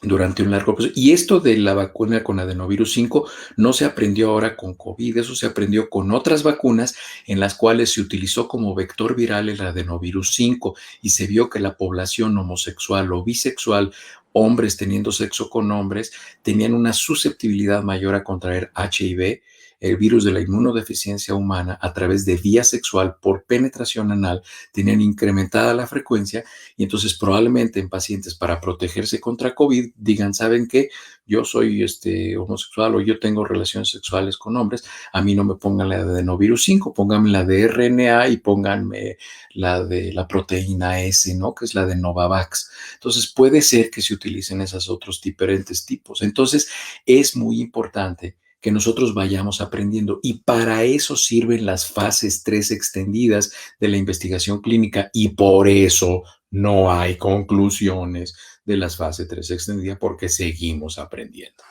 durante un largo proceso. Y esto de la vacuna con adenovirus 5 no se aprendió ahora con COVID, eso se aprendió con otras vacunas en las cuales se utilizó como vector viral el adenovirus 5 y se vio que la población homosexual o bisexual, hombres teniendo sexo con hombres, tenían una susceptibilidad mayor a contraer HIV, el virus de la inmunodeficiencia humana, a través de vía sexual por penetración anal, tenían incrementada la frecuencia y entonces probablemente en pacientes para protegerse contra COVID digan, ¿saben qué? Yo soy homosexual o yo tengo relaciones sexuales con hombres, a mí no me pongan la de adenovirus 5, pónganme la de RNA y pónganme la de la proteína S, ¿no? Que es la de Novavax. Entonces puede ser que se utilicen esos otros diferentes tipos. Entonces es muy importante que nosotros vayamos aprendiendo y para eso sirven las fases 3 extendidas de la investigación clínica y por eso no hay conclusiones de las fases 3 extendidas porque seguimos aprendiendo.